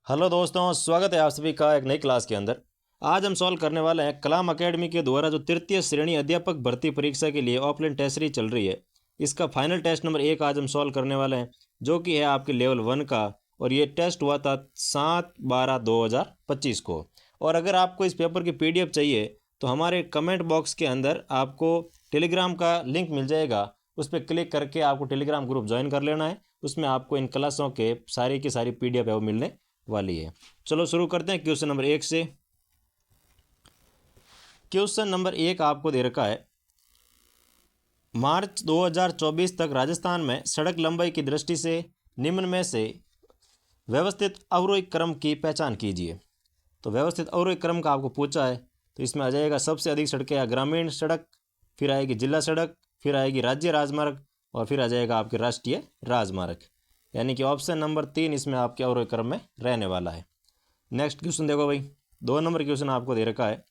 Hello दोस्तों, स्वागत है आप सभी का एक नई क्लास के अंदर। आज हम सॉल्व करने वाले हैं कलाम एकेडमी के द्वारा जो तृतीय श्रेणी अध्यापक भर्ती परीक्षा के लिए ऑफलाइन टेस्ट सीरीज चल रही है। इसका फाइनल टेस्ट नंबर 1 आज हम सॉल्व करने वाले हैं, जो कि है आपके लेवल 1 का। और ये टेस्ट हुआ था 7/12/2025 को। और अगर आपको इस पेपर की PDF चाहिए तो हमारे कमेंट बॉक्स के अंदर आपको टेलीग्राम का लिंक मिल जाएगा। उस पर क्लिक करके आपको टेलीग्राम ग्रुप ज्वाइन कर लेना है। उसमें आपको इन क्लासों के सारी की सारी PDF है वो मिलने वाली है। चलो शुरू करते हैं क्वेश्चन नंबर 1 से। क्वेश्चन नंबर 1 आपको दे रखा है, मार्च 2024 तक राजस्थान में सड़क लंबाई की दृष्टि से निम्न में से व्यवस्थित अवरोही क्रम की पहचान कीजिए। तो व्यवस्थित अवरोही क्रम का आपको पूछा है, तो इसमें आ जाएगा सबसे अधिक सड़कें या ग्रामीण सड़क, फिर आएगी जिला सड़क, फिर आएगी राज्य राजमार्ग, और फिर आ जाएगा आपके राष्ट्रीय राजमार्ग। यानी कि ऑप्शन नंबर 3 इसमें आपके अवरोही क्रम में रहने वाला है। नेक्स्ट क्वेश्चन देखो भाई, 2 नंबर क्वेश्चन आपको दे रखा है,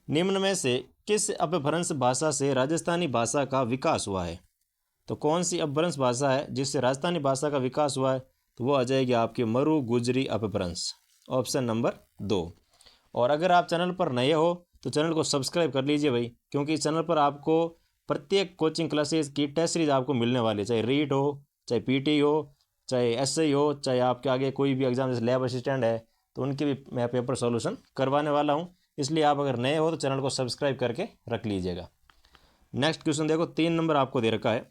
निम्न में से किस अपभ्रंश भाषा से राजस्थानी भाषा का विकास हुआ है। तो कौन सी अपभ्रंश भाषा है जिससे राजस्थानी भाषा का विकास हुआ है, तो वो आ जाएगी आपकी मरु गुजरी अपभ्रंश, ऑप्शन नंबर 2। और अगर आप चैनल पर नए हो तो चैनल को सब्सक्राइब कर लीजिए भाई, क्योंकि इस चैनल पर आपको प्रत्येक कोचिंग क्लासेस की टेस्ट सीरीज आपको मिलने वाली है, चाहे रीट हो, चाहे PT हो, चाहे SI हो, चाहे आपके आगे कोई भी एग्जाम जैसे लैब असिस्टेंट है, तो उनके भी मैं पेपर सॉल्यूशन करवाने वाला हूं। इसलिए आप अगर नए हो तो चैनल को सब्सक्राइब करके रख लीजिएगा। नेक्स्ट क्वेश्चन देखो, 3 नंबर आपको दे रखा है,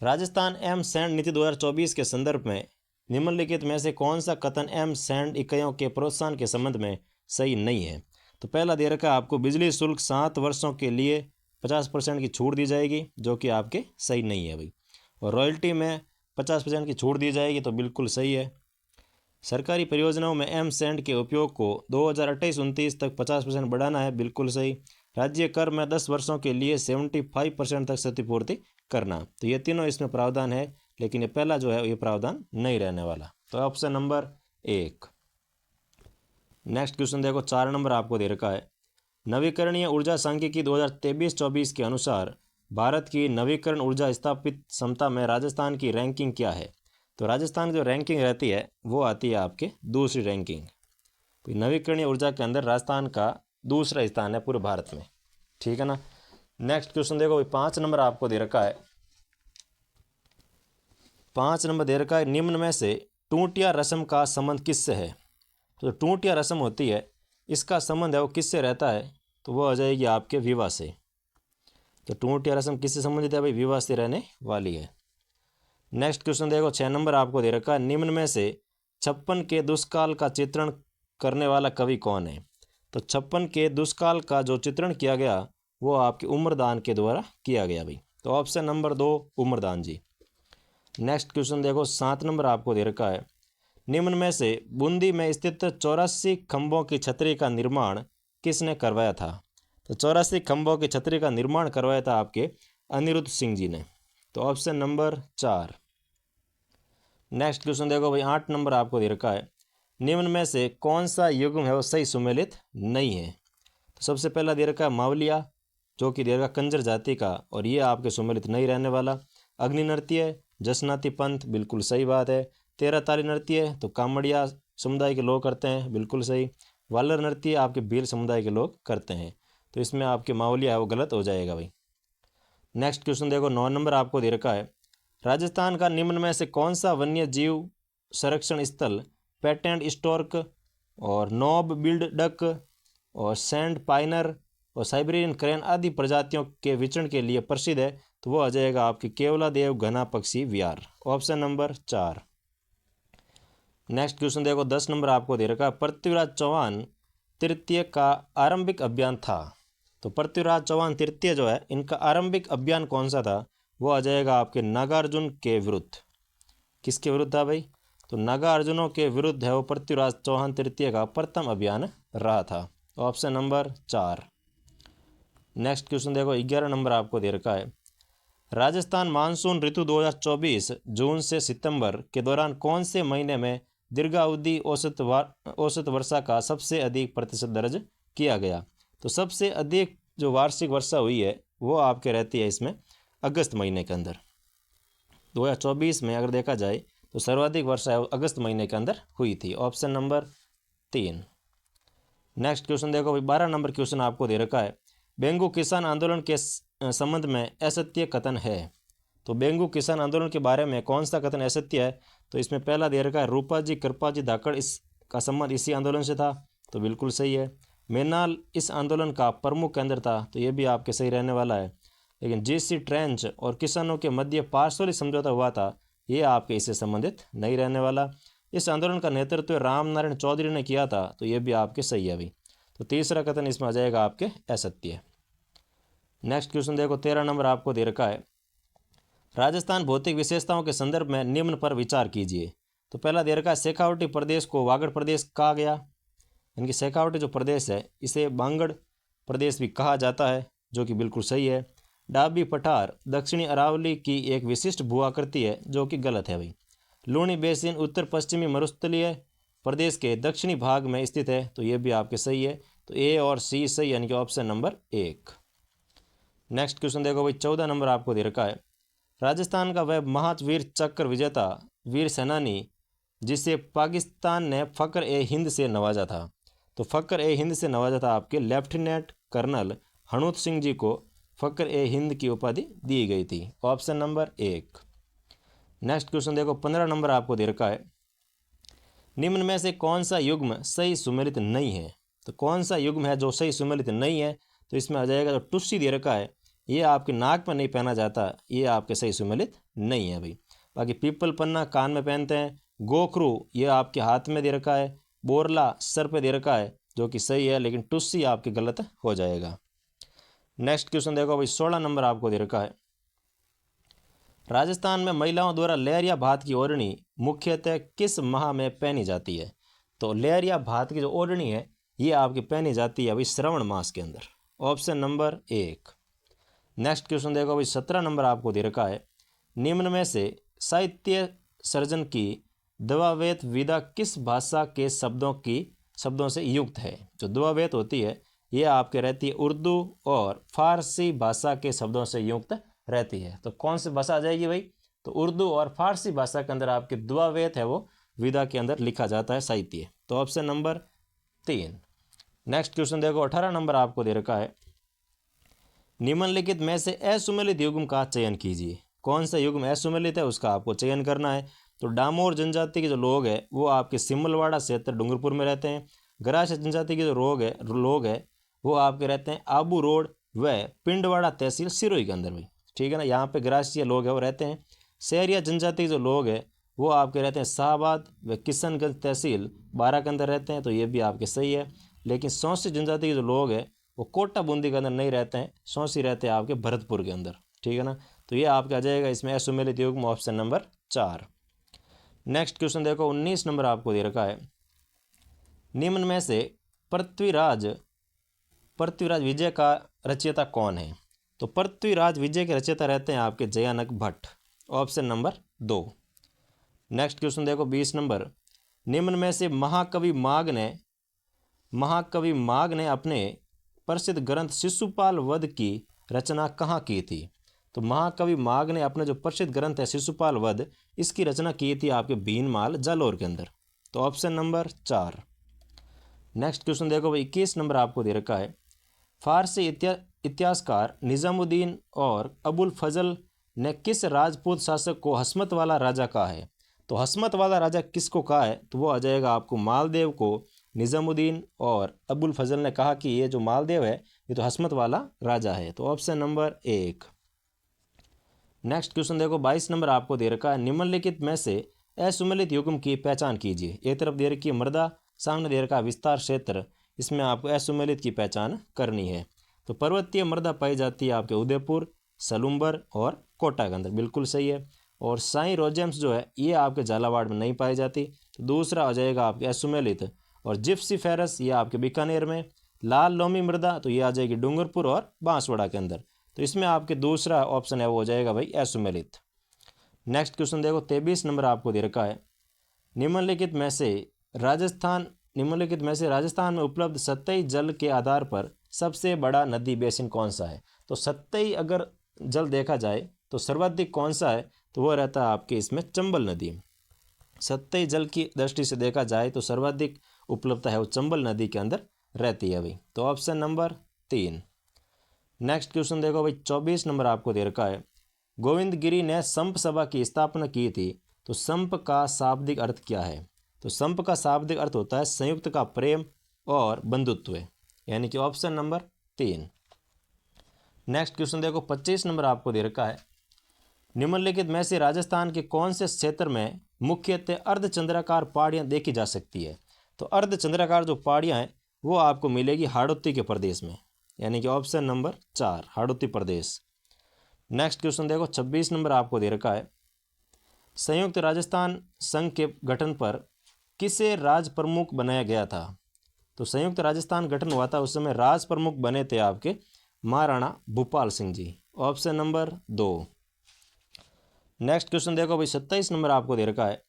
राजस्थान एम सैंड नीति 2024 के संदर्भ में निम्नलिखित में से कौन सा कथन एम सैंड इकाइयों के प्रोत्साहन के संबंध में सही नहीं है। तो पहला दे रखा है आपको, बिजली शुल्क 7 वर्षों के लिए 50% की छूट दी जाएगी, जो कि आपके सही नहीं है भाई। और रॉयल्टी में 50% की छूट दी जाएगी, तो बिल्कुल सही है। सरकारी परियोजनाओं में एम सैंड के उपयोग को 2028-29 तक 50% बढ़ाना है, बिल्कुल सही। राज्य कर में 10 वर्षों के लिए 75% तक क्षतिपूर्ति करना, तो ये तीनों इसमें प्रावधान है, लेकिन ये पहला जो है ये प्रावधान नहीं रहने वाला, तो ऑप्शन नंबर 1। नेक्स्ट क्वेश्चन देखो, 4 नंबर आपको दे रखा है, नवीकरणीय ऊर्जा सांख्यिकी 2023-24 के अनुसार भारत की नवीकरण ऊर्जा स्थापित क्षमता में राजस्थान की रैंकिंग क्या है। तो राजस्थान की जो रैंकिंग रहती है वो आती है आपके दूसरी रैंकिंग। तो नवीकरणीय ऊर्जा के अंदर राजस्थान का दूसरा स्थान है पूरे भारत में, ठीक है ना। नेक्स्ट क्वेश्चन देखो, 5 नंबर आपको दे रखा है, 5 नंबर दे रखा है, निम्न में से टूटिया रस्म का संबंध किससे है। तो टूटिया रस्म होती है, इसका संबंध है वो किससे रहता है, तो वो आ जाएगी आपके विवाह से। तो टूटिया रस्म किससे संबंधित है भाई, विवाह से रहने वाली है। नेक्स्ट क्वेश्चन देखो, 6 नंबर आपको दे रखा है, निम्न में से 56 के दुष्काल का चित्रण करने वाला कवि कौन है। तो 56 के दुष्काल का जो चित्रण किया गया वो आपके उम्रदान के द्वारा किया गया भाई, तो ऑप्शन नंबर 2 उम्रदान जी। नेक्स्ट क्वेश्चन देखो, 7 नंबर आपको दे रखा है, निम्न में से बूंदी में स्थित 84 खंभों की छतरी का निर्माण किसने करवाया था। तो 84 खंभों की छतरी का निर्माण करवाया था आपके अनिरुद्ध सिंह जी ने, तो ऑप्शन नंबर 4। नेक्स्ट क्वेश्चन देखो भाई, 8 नंबर आपको दे रखा है, निम्न में से कौन सा युग्म है वो सही सुमेलित नहीं है। तो सबसे पहला दे रखा है मावलिया, जो कि दे रखा कंजर जाति का, और ये आपके सुमेलित नहीं रहने वाला। अग्नि नृत्य, जसनाती पंथ, बिल्कुल सही बात है। 13 ताली नृत्य तो कामड़िया समुदाय के लोग करते हैं, बिल्कुल सही। वालर नृत्य आपके भील समुदाय के लोग करते हैं, तो इसमें आपके मावलिया है वो गलत हो जाएगा भाई। नेक्स्ट क्वेश्चन देखो, 9 नंबर आपको दे रखा है, राजस्थान का निम्न में से कौन सा वन्य जीव संरक्षण स्थल पेटेंट स्टोर्क और नॉब बिल्ड डक और सैंड पाइनर और साइबेरियन क्रेन आदि प्रजातियों के विचरण के लिए प्रसिद्ध है। तो वो आ जाएगा आपकी केवलादेव घना पक्षी विहार, ऑप्शन नंबर 4। नेक्स्ट क्वेश्चन देखो, 10 नंबर आपको दे रखा है, पृथ्वीराज चौहान तृतीय का आरंभिक अभियान था। तो पृथ्वीराज चौहान तृतीय जो है इनका आरंभिक अभियान कौन सा था, वो आ जाएगा आपके नागार्जुन के विरुद्ध। किसके विरुद्ध था भाई, तो नागार्जुनों के विरुद्ध है वो पृथ्वीराज चौहान तृतीय का प्रथम अभियान रहा था, ऑप्शन नंबर 4। नेक्स्ट क्वेश्चन देखो, 11 नंबर आपको दे रखा है, राजस्थान मानसून ऋतु 2024 जून से सितंबर के दौरान कौन से महीने में दीर्घावधि औसत वर्षा का सबसे अधिक प्रतिशत दर्ज किया गया। तो सबसे अधिक जो वार्षिक वर्षा हुई है वो आपके रहती है इसमें अगस्त महीने के अंदर। 2024 में अगर देखा जाए तो सर्वाधिक वर्षा अगस्त महीने के अंदर हुई थी। Option number 3। नेक्स्ट क्वेश्चन देखो भाई, 12 नंबर क्वेश्चन आपको दे रखा है, बेंगू किसान आंदोलन के संबंध में असत्य कथन है। तो बेंगू किसान आंदोलन के बारे में कौन सा कथन असत्य है? तो इसमें पहला दे रखा है, रूपाजी कृपाजी धाकड़ इसका संबंध इसी आंदोलन से था। तो बिल्कुल सही है। मेनाल इस आंदोलन का प्रमुख केंद्र था। तो ये भी आपके सही रहने वाला है। लेकिन जीसी ट्रेंच और किसानों के मध्य पार्सली समझौता हुआ था, ये आपके इससे संबंधित नहीं रहने वाला। इस आंदोलन का नेतृत्व रामनारायण चौधरी ने किया था। तो ये भी आपके सही है भाई। तो तीसरा कथन इसमें आ जाएगा आपके असत्य। नेक्स्ट क्वेश्चन देखो, 13 नंबर आपको दे रखा है, राजस्थान भौतिक विशेषताओं के संदर्भ में निम्न पर विचार कीजिए। तो पहला दे रखा है, शेखावटी प्रदेश को वागड़ प्रदेश कहा गया। इनकी शेखावटी जो प्रदेश है इसे बांगड़ प्रदेश भी कहा जाता है, जो कि बिल्कुल सही है। डाबी पठार दक्षिणी अरावली की एक विशिष्ट भू आकृति है, जो कि गलत है भाई। लूणी बेसिन उत्तर पश्चिमी मरुस्थलीय प्रदेश के दक्षिणी भाग में स्थित है। तो ये भी आपके सही है। तो ए और सी सही, यानी कि ऑप्शन नंबर 1। नेक्स्ट क्वेश्चन देखो भाई, 14 नंबर आपको दे रखा है, राजस्थान का वह महावीर चक्र विजेता वीर सेनानी जिसे पाकिस्तान ने फ़ख्र ए हिंद से नवाजा था। तो फ़ख्र ए हिंद से नवाजा था आपके लेफ्टिनेंट कर्नल हनूत सिंह जी को फ़ख्र ए हिंद की उपाधि दी गई थी। Option number 1। नेक्स्ट क्वेश्चन देखो, 15 नंबर आपको दे रखा है, निम्न में से कौन सा युग्म सही सुमेलित नहीं है? तो कौन सा युग्म है जो सही सुमेलित नहीं है? तो इसमें आ जाएगा, जो टुस्सी दे रखा है ये आपके नाक पर नहीं पहना जाता, ये आपके सही सुमेलित नहीं है भाई। बाकी पीपल पन्ना कान में पहनते हैं, गोखरू ये आपके हाथ में दे रखा है, बोरला सर पे दे रखा है, जो कि सही है, लेकिन टुस्सी आपके गलत हो जाएगा। नेक्स्ट क्वेश्चन देखो भाई, 16 नंबर आपको दे रखा है, राजस्थान में महिलाओं द्वारा लहरिया भात की ओढ़नी मुख्यतः किस माह में पहनी जाती है? तो लहरिया भात की जो ओढ़नी है ये आपकी पहनी जाती है अभी श्रावण मास के अंदर। Option number 1। नेक्स्ट क्वेश्चन देखो भाई, 17 नंबर आपको दे रखा है, निम्न में से साहित्य सर्जन की द्वैवेत विधा किस भाषा के शब्दों से युक्त है? जो द्वैवेत होती है ये आपके रहती है उर्दू और फारसी भाषा के शब्दों से युक्त रहती है। तो कौन सी भाषा आ जाएगी भाई? तो उर्दू और फारसी भाषा के अंदर आपके द्वैवेत है वो विधा के अंदर लिखा जाता है साहित्य। तो ऑप्शन नंबर 3। नेक्स्ट क्वेश्चन देखो, 18 नंबर आपको दे रखा है, निम्नलिखित में से असुमेलित युग्म का चयन कीजिए। कौन सा युग्म असुमेलित है उसका आपको चयन करना है। तो डामोर जनजाति के जो लोग हैं वो आपके सिमलवाड़ा क्षेत्र डूंगरपुर में रहते हैं। ग्रास जनजाति के जो लोग हैं वो आपके रहते हैं आबू रोड व पिंडवाड़ा तहसील सिरोही के अंदर भी, ठीक है ना। यहाँ पे ग्रासीय लोग हैं वो रहते हैं। शहरिया जनजाति के जो लोग हैं वो आपके रहते हैं शाहबाद व किशनगंज तहसील बारा के अंदर रहते हैं। तो ये भी आपके सही है। लेकिन सौंसी जनजाति के जो लोग हैं वो कोटा बूंदी के अंदर नहीं रहते हैं, सौंसी रहते हैं आपके भरतपुर के अंदर, ठीक है ना। तो ये आपका आ जाएगा इसमें असुमेलित युग्म ऑप्शन नंबर 4। नेक्स्ट क्वेश्चन देखो, 19 नंबर आपको दे रखा है, निम्न में से पृथ्वीराज विजय का रचयिता कौन है? तो पृथ्वीराज विजय के रचयिता रहते हैं आपके Jayanak Bhatt. Option number 2। Next question देखो, 20 नंबर, निम्न में से महाकवि माघ ने अपने प्रसिद्ध ग्रंथ शिशुपाल वध की रचना कहाँ की थी? तो महाकवि माघ ने अपने जो प्रसिद्ध ग्रंथ है शिशुपाल वध इसकी रचना की थी आपके भीनमाल जालौर के अंदर। तो ऑप्शन नंबर 4। नेक्स्ट क्वेश्चन देखो भाई, 21 नंबर आपको दे रखा है, फारसी इतिहासकार निजामुद्दीन और अबुल फजल ने किस राजपूत शासक को हसमत वाला राजा कहा है? तो हसमत वाला राजा किसको कहा है? तो वो आ जाएगा आपको मालदेव को निजामुद्दीन और अबुल फजल ने कहा कि ये जो मालदेव है ये तो हसमत वाला राजा है। तो ऑप्शन नंबर 1। नेक्स्ट क्वेश्चन देखो, 22 नंबर आपको दे रखा है, निम्नलिखित में से असुमेलित युग्म की पहचान कीजिए। एक तरफ दे रखी है मृदा, सामने दे रखा है विस्तार क्षेत्र, इसमें आपको असुमेलित की पहचान करनी है। तो पर्वतीय मृदा पाई जाती है आपके उदयपुर, सलूम्बर और कोटा के अंदर, बिल्कुल सही है। और साई रोजेम्स जो है ये आपके झालावाड़ में नहीं पाई जाती। तो दूसरा आ जाएगा आपके असुमेलित। और जिप्सी फेरस ये आपके बीकानेर में। लाल लोमी मृदा तो ये आ जाएगी डूंगरपुर और बांसवाड़ा के अंदर। तो इसमें आपके दूसरा ऑप्शन है वो हो जाएगा भाई असुमेलित। नेक्स्ट क्वेश्चन देखो, 23 नंबर आपको दे रखा है, निम्नलिखित में से राजस्थान में उपलब्ध सतही जल के आधार पर सबसे बड़ा नदी बेसिन कौन सा है? तो सतही अगर जल देखा जाए तो सर्वाधिक कौन सा है? तो वो रहता है आपके इसमें चंबल नदी। सतही जल की दृष्टि से देखा जाए तो सर्वाधिक उपलब्धता है वो चंबल नदी के अंदर रहती है भाई। तो ऑप्शन नंबर 3। नेक्स्ट क्वेश्चन देखो भाई, 24 नंबर आपको दे रखा है। गोविंद गिरी ने संप सभा की स्थापना की थी, तो संप का शाब्दिक अर्थ क्या है? तो संप का शाब्दिक अर्थ होता है संयुक्त का प्रेम और बंधुत्व, यानी कि ऑप्शन नंबर 3। नेक्स्ट क्वेश्चन देखो, 25 नंबर आपको दे रखा है। निम्नलिखित में से राजस्थान के कौन से क्षेत्र में मुख्यतः अर्धचंद्राकार पहाड़ियाँ देखी जा सकती है? तो अर्धचंद्राकार जो पहाड़ियाँ हैं वो आपको मिलेगी हाड़ौती के प्रदेश में, यानी कि ऑप्शन नंबर 4 हाड़ौती प्रदेश। नेक्स्ट क्वेश्चन देखो, 26 नंबर आपको दे रखा है। संयुक्त राजस्थान संघ के गठन पर किसे राज प्रमुख बनाया गया था? तो संयुक्त राजस्थान गठन हुआ था, उस समय राज प्रमुख बने थे आपके Maharana Bhupal Singh ji, option number 2। Next question देखो भाई, 27 नंबर आपको दे रखा है।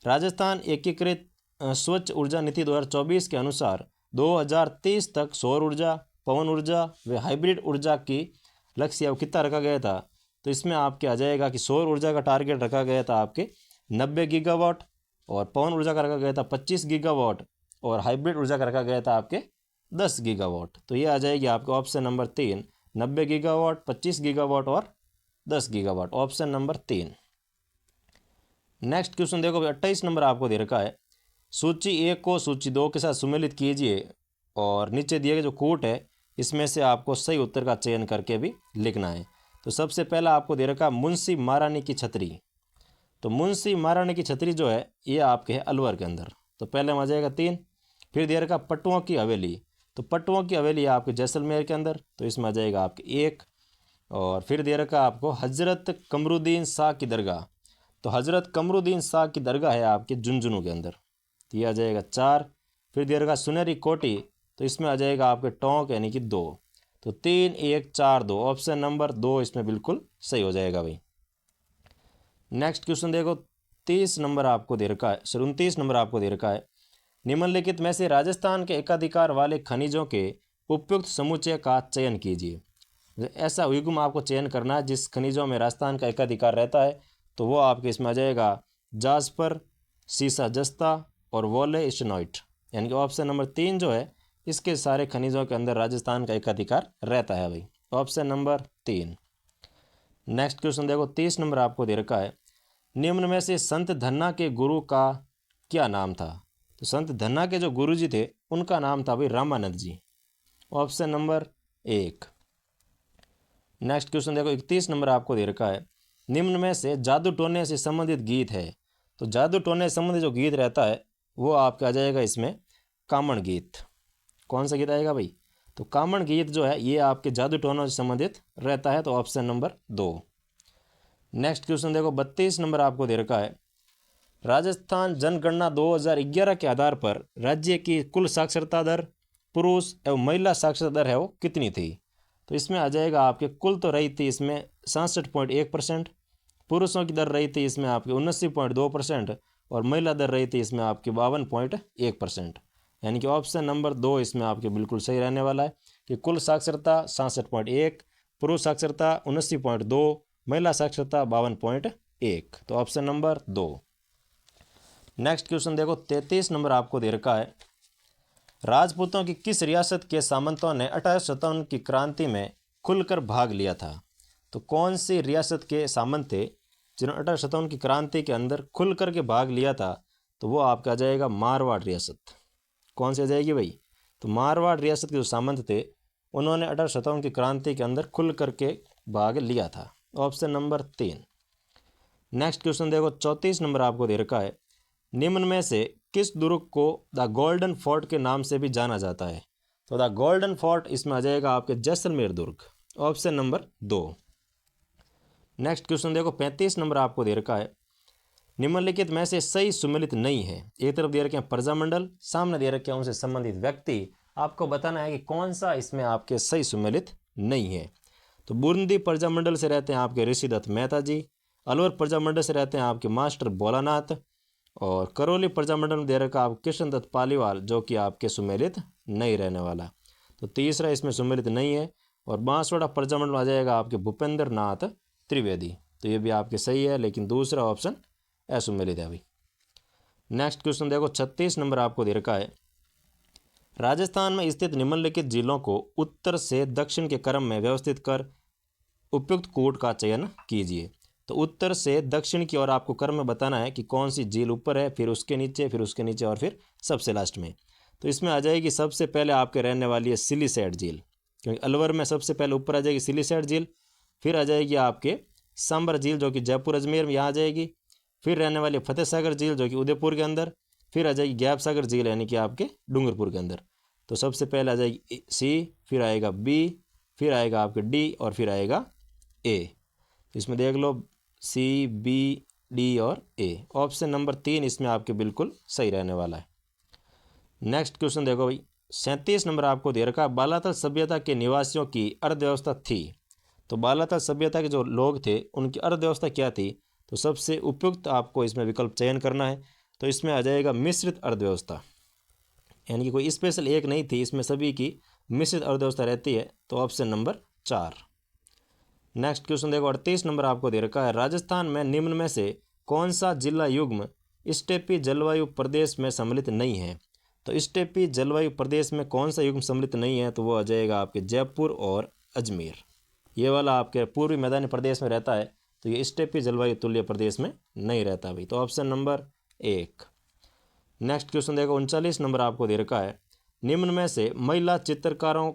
राजस्थान एकीकृत स्वच्छ ऊर्जा नीति 2024 के अनुसार 2030 तक सौर ऊर्जा, पवन ऊर्जा व हाइब्रिड ऊर्जा की लक्ष्य कितना रखा गया था? तो इसमें आपके आ जाएगा कि सौर ऊर्जा का टारगेट रखा गया था आपके 90 गीगावाट, और पवन ऊर्जा का रखा गया था 25 गीगावाट, और हाइब्रिड ऊर्जा का रखा गया था आपके 10 गीगावाट। तो ये आ जाएगी आपके ऑप्शन नंबर 3, 90 गीगावाट, 25 गीगावाट और 10 gigawatt, option number 3। Next question देखो, 28 नंबर आपको दे रखा है। सूची 1 को सूची 2 के साथ सुमेलित कीजिए और नीचे दिए गए जो कोट है इसमें से आपको सही उत्तर का चयन करके भी लिखना है। तो सबसे पहला आपको दे रखा मुंशी महारानी की छतरी। तो मुंशी महारानी की छतरी जो है ये आपके है अलवर के अंदर, तो पहले में आ जाएगा 3। फिर दे रखा पट्टुओं की हवेली, तो पट्टुओं की हवेली है आपके जैसलमेर के अंदर, तो इसमें आ जाएगा आपके 1। और फिर दे रखा आपको हजरत कमरुद्दीन शाह की दरगाह, तो हजरत कमरुद्दीन शाह की दरगाह है आपके झुंझुनू के अंदर, तो ये आ जाएगा 4। फिर दे रखा सुनहरी कोटी, तो इसमें आ जाएगा आपके टोंक यानी कि 2। तो 3, 1, 4, 2, ऑप्शन नंबर 2 इसमें बिल्कुल सही हो जाएगा भाई। नेक्स्ट क्वेश्चन देखो, 30 नंबर आपको दे रखा है, 29 नंबर आपको दे रखा है। निम्नलिखित में से राजस्थान के एकाधिकार वाले खनिजों के उपयुक्त समुच्चय का चयन कीजिए। ऐसा युग्म आपको चयन करना है जिस खनिजों में राजस्थान का एकाधिकार रहता है, तो वो आपके इसमें आ जाएगा जास्पर, सीसा जस्ता और वोले स्टेनोइट, यानी कि ऑप्शन नंबर 3 जो है इसके सारे खनिजों के अंदर राजस्थान का एकाधिकार रहता है भाई, ऑप्शन नंबर 3। नेक्स्ट क्वेश्चन देखो, 30 नंबर आपको दे रखा है। निम्न में से संत धन्ना के गुरु का क्या नाम था? तो संत धन्ना के जो गुरु जी थे उनका नाम था भाई रामानंद जी, ऑप्शन नंबर 1। नेक्स्ट क्वेश्चन देखो, 31 नंबर आपको दे रखा है। निम्न में से जादू टोने से संबंधित गीत है, तो जादू टोने से संबंधित जो गीत रहता है वो आपका आ जाएगा इसमें कामण गीत। कौन सा गीत आएगा भाई? तो कामण गीत जो है ये आपके जादू टोनों से संबंधित रहता है, तो ऑप्शन नंबर 2। नेक्स्ट क्वेश्चन देखो, 32 नंबर आपको दे रखा है। राजस्थान जनगणना 2011 के आधार पर राज्य की कुल साक्षरता दर, पुरुष एवं महिला साक्षरता दर है वो कितनी थी? तो इसमें आ जाएगा आपके कुल तो रही थी इसमें 66.1%, पुरुषों की दर रही थी इसमें आपकी 79.2% और महिला दर रही थी इसमें आपकी 52.1%, यानी कि ऑप्शन नंबर 2 इसमें आपके बिल्कुल सही रहने वाला है कि कुल साक्षरता 66.1, पुरुष साक्षरता 79.2, महिला साक्षरता 52.1, तो ऑप्शन नंबर 2। नेक्स्ट क्वेश्चन देखो, 33 नंबर आपको दे रखा है। राजपूतों की किस रियासत के सामंतों ने 1857 की क्रांति में खुलकर भाग लिया था? तो कौन सी रियासत के सामंत थे जिन्होंने 1857 की क्रांति के अंदर खुल कर के भाग लिया था? तो वो आपका आ जाएगा मारवाड़ रियासत। कौन सी आ जाएगी भाई? तो मारवाड़ रियासत के जो सामंत थे उन्होंने 1857 की क्रांति के अंदर खुल करके भाग लिया था, ऑप्शन नंबर 3। नेक्स्ट क्वेश्चन देखो, 34 नंबर आपको दे रखा है। निम्न में से किस दुर्ग को द गोल्डन फोर्ट के नाम से भी जाना जाता है? तो द गोल्डन फोर्ट इसमें आ जाएगा आपके जैसलमेर दुर्ग, ऑप्शन नंबर 2। नेक्स्ट क्वेश्चन देखो, 35 नंबर आपको दे रखा है। निम्नलिखित में से सही सुमेलित नहीं है। एक तरफ दे रखे हैं प्रजामंडल, सामने दे रखे हैं उनसे संबंधित व्यक्ति, आपको बताना है कि कौन सा इसमें आपके सही सुमेलित नहीं है। तो बूंदी प्रजामंडल से रहते हैं आपके ऋषिदत्त मेहता जी, अलवर प्रजामंडल से रहते हैं आपके मास्टर भोलानाथ, और करौली प्रजामंडल में दे रखा आप कृष्णदत्त पालीवाल जो कि आपके सुमेलित नहीं रहने वाला। तो तीसरा इसमें सुमेलित नहीं है। और बांसवाड़ा प्रजामंडल में आ जाएगा आपके भूपेंद्र नाथ त्रिवेदी, तो ये भी आपके सही है, लेकिन दूसरा ऑप्शन असुमेलित है भाई। नेक्स्ट क्वेश्चन देखो 36 नंबर आपको दे रखा है, राजस्थान में स्थित निम्नलिखित जिलों को उत्तर से दक्षिण के क्रम में व्यवस्थित कर उपयुक्त कोड का चयन कीजिए। तो उत्तर से दक्षिण की ओर आपको क्रम में बताना है कि कौन सी झील ऊपर है, फिर उसके नीचे, फिर उसके नीचे और फिर सबसे लास्ट में। तो इसमें आ जाएगी सबसे पहले आपके रहने वाली है सिलीसैट झील, क्योंकि अलवर में सबसे पहले ऊपर आ जाएगी सिलीसैट झील, फिर आ जाएगी आपके सांबर झील जो कि जयपुर अजमेर में यहाँ आ जाएगी, फिर रहने वाली फतेह सागर झील जो कि उदयपुर के अंदर, फिर आ जाएगी गैप सागर झील यानी कि आपके डूंगरपुर के अंदर। तो सबसे पहले आ जाएगी सी, फिर आएगा बी, फिर आएगा आपके डी और फिर आएगा ए। तो इसमें देख लो सी, बी, डी और ए। ऑप्शन नंबर 3 इसमें आपके बिल्कुल सही रहने वाला है। नेक्स्ट क्वेश्चन देखो भाई 37 नंबर आपको दे रखा, बालातल सभ्यता के निवासियों की अर्थव्यवस्था थी। तो बालातल सभ्यता के जो लोग थे उनकी अर्थव्यवस्था क्या थी? तो सबसे उपयुक्त आपको इसमें विकल्प चयन करना है। तो इसमें आ जाएगा मिश्रित अर्थव्यवस्था, यानी कि कोई स्पेशल एक नहीं थी, इसमें सभी की मिश्रित अर्थव्यवस्था रहती है। तो ऑप्शन नंबर 4। नेक्स्ट क्वेश्चन देखो 38 नंबर आपको दे रखा है, राजस्थान में निम्न में से कौन सा जिला युग्म स्टेपी जलवायु प्रदेश में सम्मिलित नहीं है? तो स्टेपी जलवायु प्रदेश में कौन सा युग्म सम्मिलित नहीं है? तो वो आ जाएगा आपके जयपुर और अजमेर। ये वाला आपके पूर्वी मैदानी प्रदेश में रहता है, तो ये स्टेपी जलवायु तुल्य प्रदेश में नहीं रहता भाई। तो ऑप्शन नंबर 1। नेक्स्ट क्वेश्चन देखो 39 नंबर आपको दे रखा है, निम्न में से महिला चित्रकारों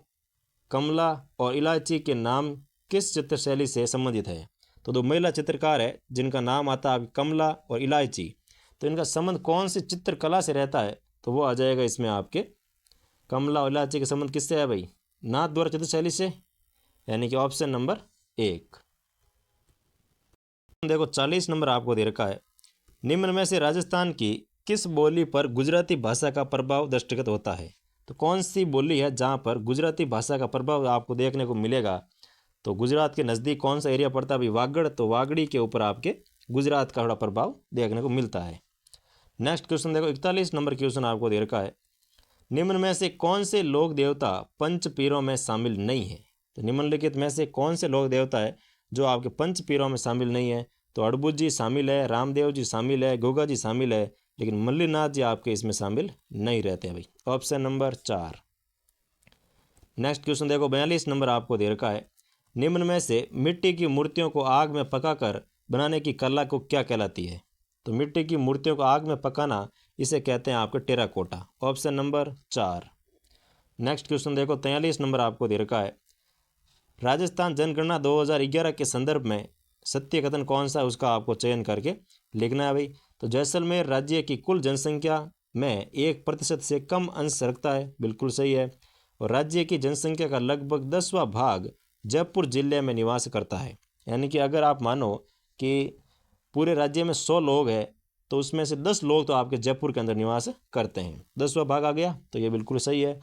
कमला और इलायची के नाम किस चित्रशैली से संबंधित है? तो दो महिला चित्रकार है जिनका नाम आता है कमला और इलायची, तो इनका संबंध कौन सी चित्रकला से रहता है? तो वो आ जाएगा इसमें आपके कमला और इलायची का संबंध किससे है भाई? नाथ द्वारा चित्रशैली से, यानी कि ऑप्शन नंबर 1। देखो 40 नंबर आपको दे रखा है, निम्न में से राजस्थान की किस बोली पर गुजराती भाषा का प्रभाव दृष्टिगत होता है? तो कौन सी बोली है जहाँ पर गुजराती भाषा का प्रभाव आपको देखने को मिलेगा? तो गुजरात के नज़दीक कौन सा एरिया पड़ता है भाई? वागड़। तो वागड़ी के ऊपर आपके गुजरात का थोड़ा प्रभाव देखने को मिलता है। नेक्स्ट क्वेश्चन देखो 41 नंबर क्वेश्चन आपको दे रखा है, निम्न में से कौन से लोक देवता पंच पीरों में शामिल नहीं है? तो निम्नलिखित में से कौन से लोक देवता है जो आपके पंच पीरों में शामिल नहीं है? तो अड़बुज जी शामिल है, रामदेव जी शामिल है, गोगा जी शामिल है, लेकिन मल्लीनाथ जी आपके इसमें शामिल नहीं रहते हैं भाई। Option number 4। नेक्स्ट क्वेश्चन देखो 42 नंबर आपको दे रखा है, निम्न में से मिट्टी की मूर्तियों को आग में पकाकर बनाने की कला को क्या कहलाती है? तो मिट्टी की मूर्तियों को आग में पकाना इसे कहते हैं आपके terracotta. Option number 4। Next question देखो 43 नंबर आपको दे रखा है, राजस्थान जनगणना 2011 के संदर्भ में सत्य कथन कौन सा है उसका आपको चयन करके लिखना है भाई। तो जैसलमेर राज्य की कुल जनसंख्या में 1% से कम अंश रखता है, बिल्कुल सही है। और राज्य की जनसंख्या का लगभग 10वां भाग जयपुर जिले में निवास करता है, यानी कि अगर आप मानो कि पूरे राज्य में 100 लोग हैं तो उसमें से 10 लोग तो आपके जयपुर के अंदर निवास करते हैं, 10वां भाग आ गया, तो ये बिल्कुल सही है।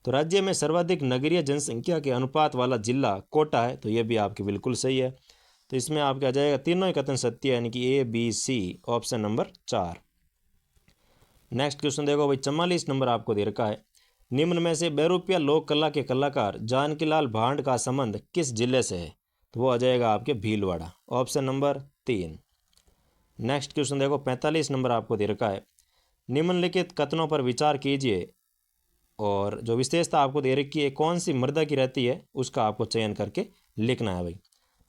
तो राज्य में सर्वाधिक नगरीय जनसंख्या के अनुपात वाला जिला कोटा है, तो ये भी आपके बिल्कुल सही है। तो इसमें आपका आ जाएगा तीनों ही कथन सत्य, यानी कि A B C, option number 4। Next question देखो भाई 44 नंबर आपको दे रखा है, निम्न में से बहुरूपिया लोक कला के कलाकार जानकीलाल भांड का संबंध किस जिले से है? तो वो आ जाएगा आपके Bhilwara. Option number 3। Next question देखो 45 नंबर आपको दे रखा है, निम्नलिखित कथनों पर विचार कीजिए और जो विशेषता आपको दे रखी है कौन सी मृदा की रहती है उसका आपको चयन करके लिखना है भाई।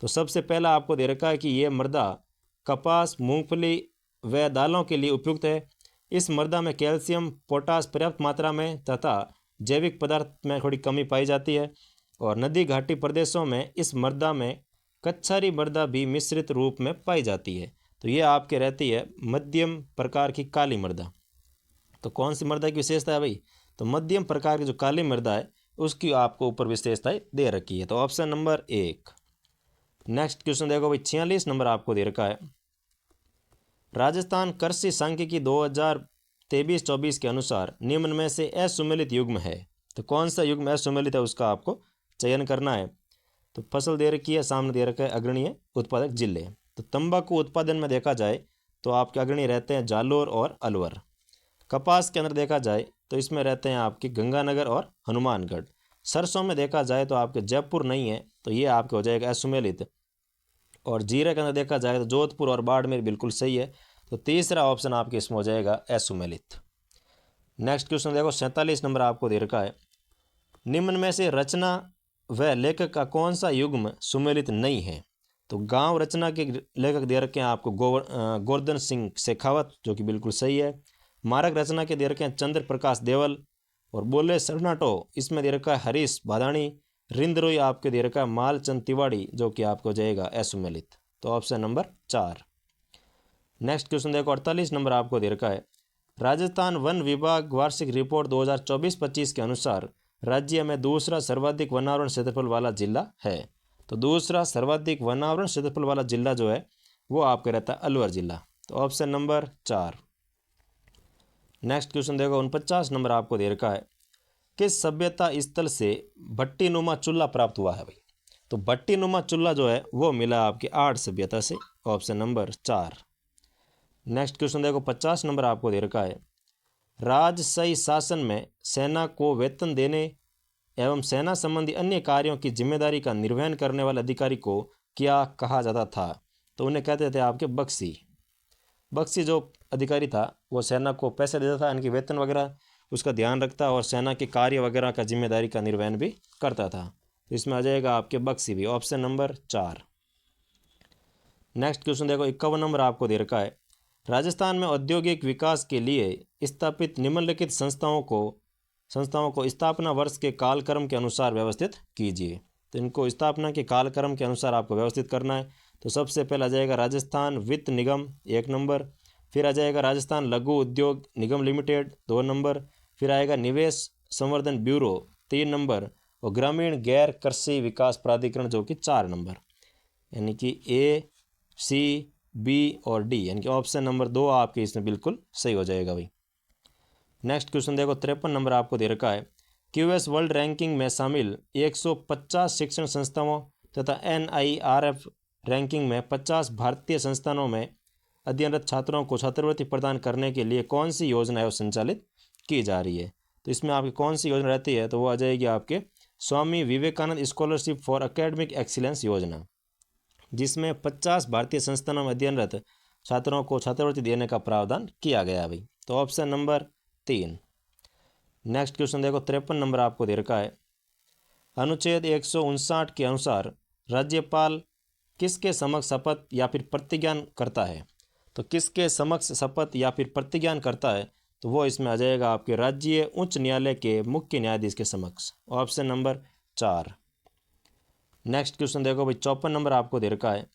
तो सबसे पहला आपको दे रखा है कि ये मृदा कपास, मूंगफली व दालों के लिए उपयुक्त है। इस मृदा में कैल्शियम, पोटास पर्याप्त मात्रा में तथा जैविक पदार्थ में थोड़ी कमी पाई जाती है। और नदी घाटी प्रदेशों में इस मृदा में कच्छारी मृदा भी मिश्रित रूप में पाई जाती है। तो ये आपके रहती है मध्यम प्रकार की काली मृदा। तो कौन सी मृदा की विशेषता है भाई? तो मध्यम प्रकार की जो काली मृदा है उसकी आपको ऊपर विशेषताएं दे रखी है। तो ऑप्शन नंबर 1। नेक्स्ट क्वेश्चन देखो भाई 46 नंबर आपको दे रखा है, राजस्थान कृषि सांख्यिकी 2023-24 के अनुसार निम्न में से असुमेलित युग्म है। तो कौन सा युग्म असुमेलित है उसका आपको चयन करना है। तो फसल दे रखी है, सामने दे रखा है अग्रणीय उत्पादक जिले। तो तंबाकू उत्पादन में देखा जाए तो आपके अग्रणी रहते हैं जालोर और अलवर। कपास के अंदर देखा जाए तो इसमें रहते हैं आपके गंगानगर और हनुमानगढ़। सरसों में देखा जाए तो आपके जयपुर नहीं है, तो ये आपके हो जाएगा असुमेलित। और जीरे के अंदर देखा जाए तो जोधपुर और बाड़मेर बिल्कुल सही है। तो तीसरा ऑप्शन आपके इसमें हो जाएगा असुमेलित। नेक्स्ट क्वेश्चन देखो 47 नंबर आपको दे रखा है, निम्न में से रचना व लेखक का कौन सा युग्म सुमेलित नहीं है। तो गांव रचना के लेखक दे रखे हैं आपको गोवर्धन सिंह शेखावत, जो कि बिल्कुल सही है। मारक रचना के दे रखे हैं चंद्र प्रकाश देवल। और बोले सरनाटो इसमें दे रखा है हरीश भादानी। रिंदरोई आपके दे रखा है मालचंद तिवाड़ी, जो कि आपको हो जाएगा असुमेलित। तो ऑप्शन नंबर 4। नेक्स्ट क्वेश्चन देखो 48 नंबर आपको दे रखा है, राजस्थान वन विभाग वार्षिक रिपोर्ट 2024-25 के अनुसार राज्य में दूसरा सर्वाधिक वनावरण क्षेत्रफल वाला जिला है। तो दूसरा सर्वाधिक वनावरण क्षेत्रफल वाला जिला जो है वो आपका रहता है अलवर जिला। तो ऑप्शन नंबर 4। नेक्स्ट क्वेश्चन देखो 49 नंबर आपको दे रखा है, किस सभ्यता स्थल से भट्टी नुमा चूल्हा प्राप्त हुआ है भाई। तो भट्टी नुमा चूल्हा जो है वो मिला आपके आर्ट सभ्यता से। Option number 4। नेक्स्ट क्वेश्चन देखो 50 नंबर आपको दे रखा है, राजशाही शासन में सेना को वेतन देने एवं सेना संबंधी अन्य कार्यों की जिम्मेदारी का निर्वहन करने वाले अधिकारी को क्या कहा जाता था। तो उन्हें कहते थे आपके बख्शी। बख्शी जो अधिकारी था वो सेना को पैसे देता था, इनकी वेतन वगैरह उसका ध्यान रखता और सेना के कार्य वगैरह का जिम्मेदारी का निर्वहन भी करता था। तो इसमें आ जाएगा आपके बख्शी भी। Option number 4। नेक्स्ट क्वेश्चन देखो 51 नंबर आपको दे रखा है, राजस्थान में औद्योगिक विकास के लिए स्थापित निम्नलिखित संस्थाओं को स्थापना वर्ष के कालक्रम के अनुसार व्यवस्थित कीजिए। तो इनको स्थापना के कालक्रम के अनुसार आपको व्यवस्थित करना है। तो सबसे पहला आ जाएगा राजस्थान वित्त निगम 1 नंबर, फिर आ जाएगा राजस्थान लघु उद्योग निगम लिमिटेड 2 नंबर, फिर आएगा निवेश संवर्धन ब्यूरो 3 नंबर, और ग्रामीण गैर कृषि विकास प्राधिकरण जो कि 4 नंबर। यानी कि ए, सी, बी और डी, यानी कि ऑप्शन नंबर 2 आपके इसमें बिल्कुल सही हो जाएगा भाई। नेक्स्ट क्वेश्चन देखो 53 नंबर आपको दे रखा है, क्यूएस वर्ल्ड रैंकिंग में शामिल 150 शिक्षण संस्थाओं तथा NIRF रैंकिंग में 50 भारतीय संस्थानों में अध्ययनरत छात्रों को छात्रवृत्ति प्रदान करने के लिए कौन सी योजना है वो संचालित की जा रही है। तो इसमें आपकी कौन सी योजना रहती है, तो वो आ जाएगी आपके Swami Vivekananda scholarship for academic excellence योजना, जिसमें 50 भारतीय संस्थानों में अध्ययनरत छात्रों को छात्रवृत्ति देने का प्रावधान किया गया भाई। तो ऑप्शन नंबर 3। नेक्स्ट क्वेश्चन देखो 53 नंबर आपको दे रखा है, अनुच्छेद 159 के अनुसार राज्यपाल किसके समक्ष शपथ या फिर प्रतिज्ञान करता है। तो किसके समक्ष शपथ या फिर प्रतिज्ञान करता है, तो वो इसमें आ जाएगा आपके राज्य उच्च न्यायालय के मुख्य न्यायाधीश के समक्ष। Option number 4। नेक्स्ट क्वेश्चन देखो भाई 54 नंबर आपको दे रखा है,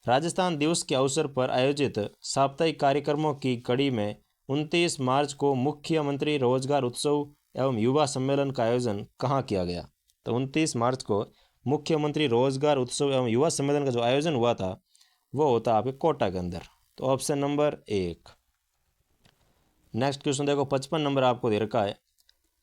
राजस्थान दिवस के अवसर पर आयोजित साप्ताहिक कार्यक्रमों की कड़ी में 29 मार्च को मुख्यमंत्री रोजगार उत्सव एवं युवा सम्मेलन का आयोजन कहाँ किया गया। तो 29 मार्च को मुख्यमंत्री रोजगार उत्सव एवं युवा सम्मेलन का जो आयोजन हुआ था वो होता आपके कोटा के अंदर। तो ऑप्शन नंबर 1। नेक्स्ट क्वेश्चन देखो 55 नंबर आपको दे रखा है,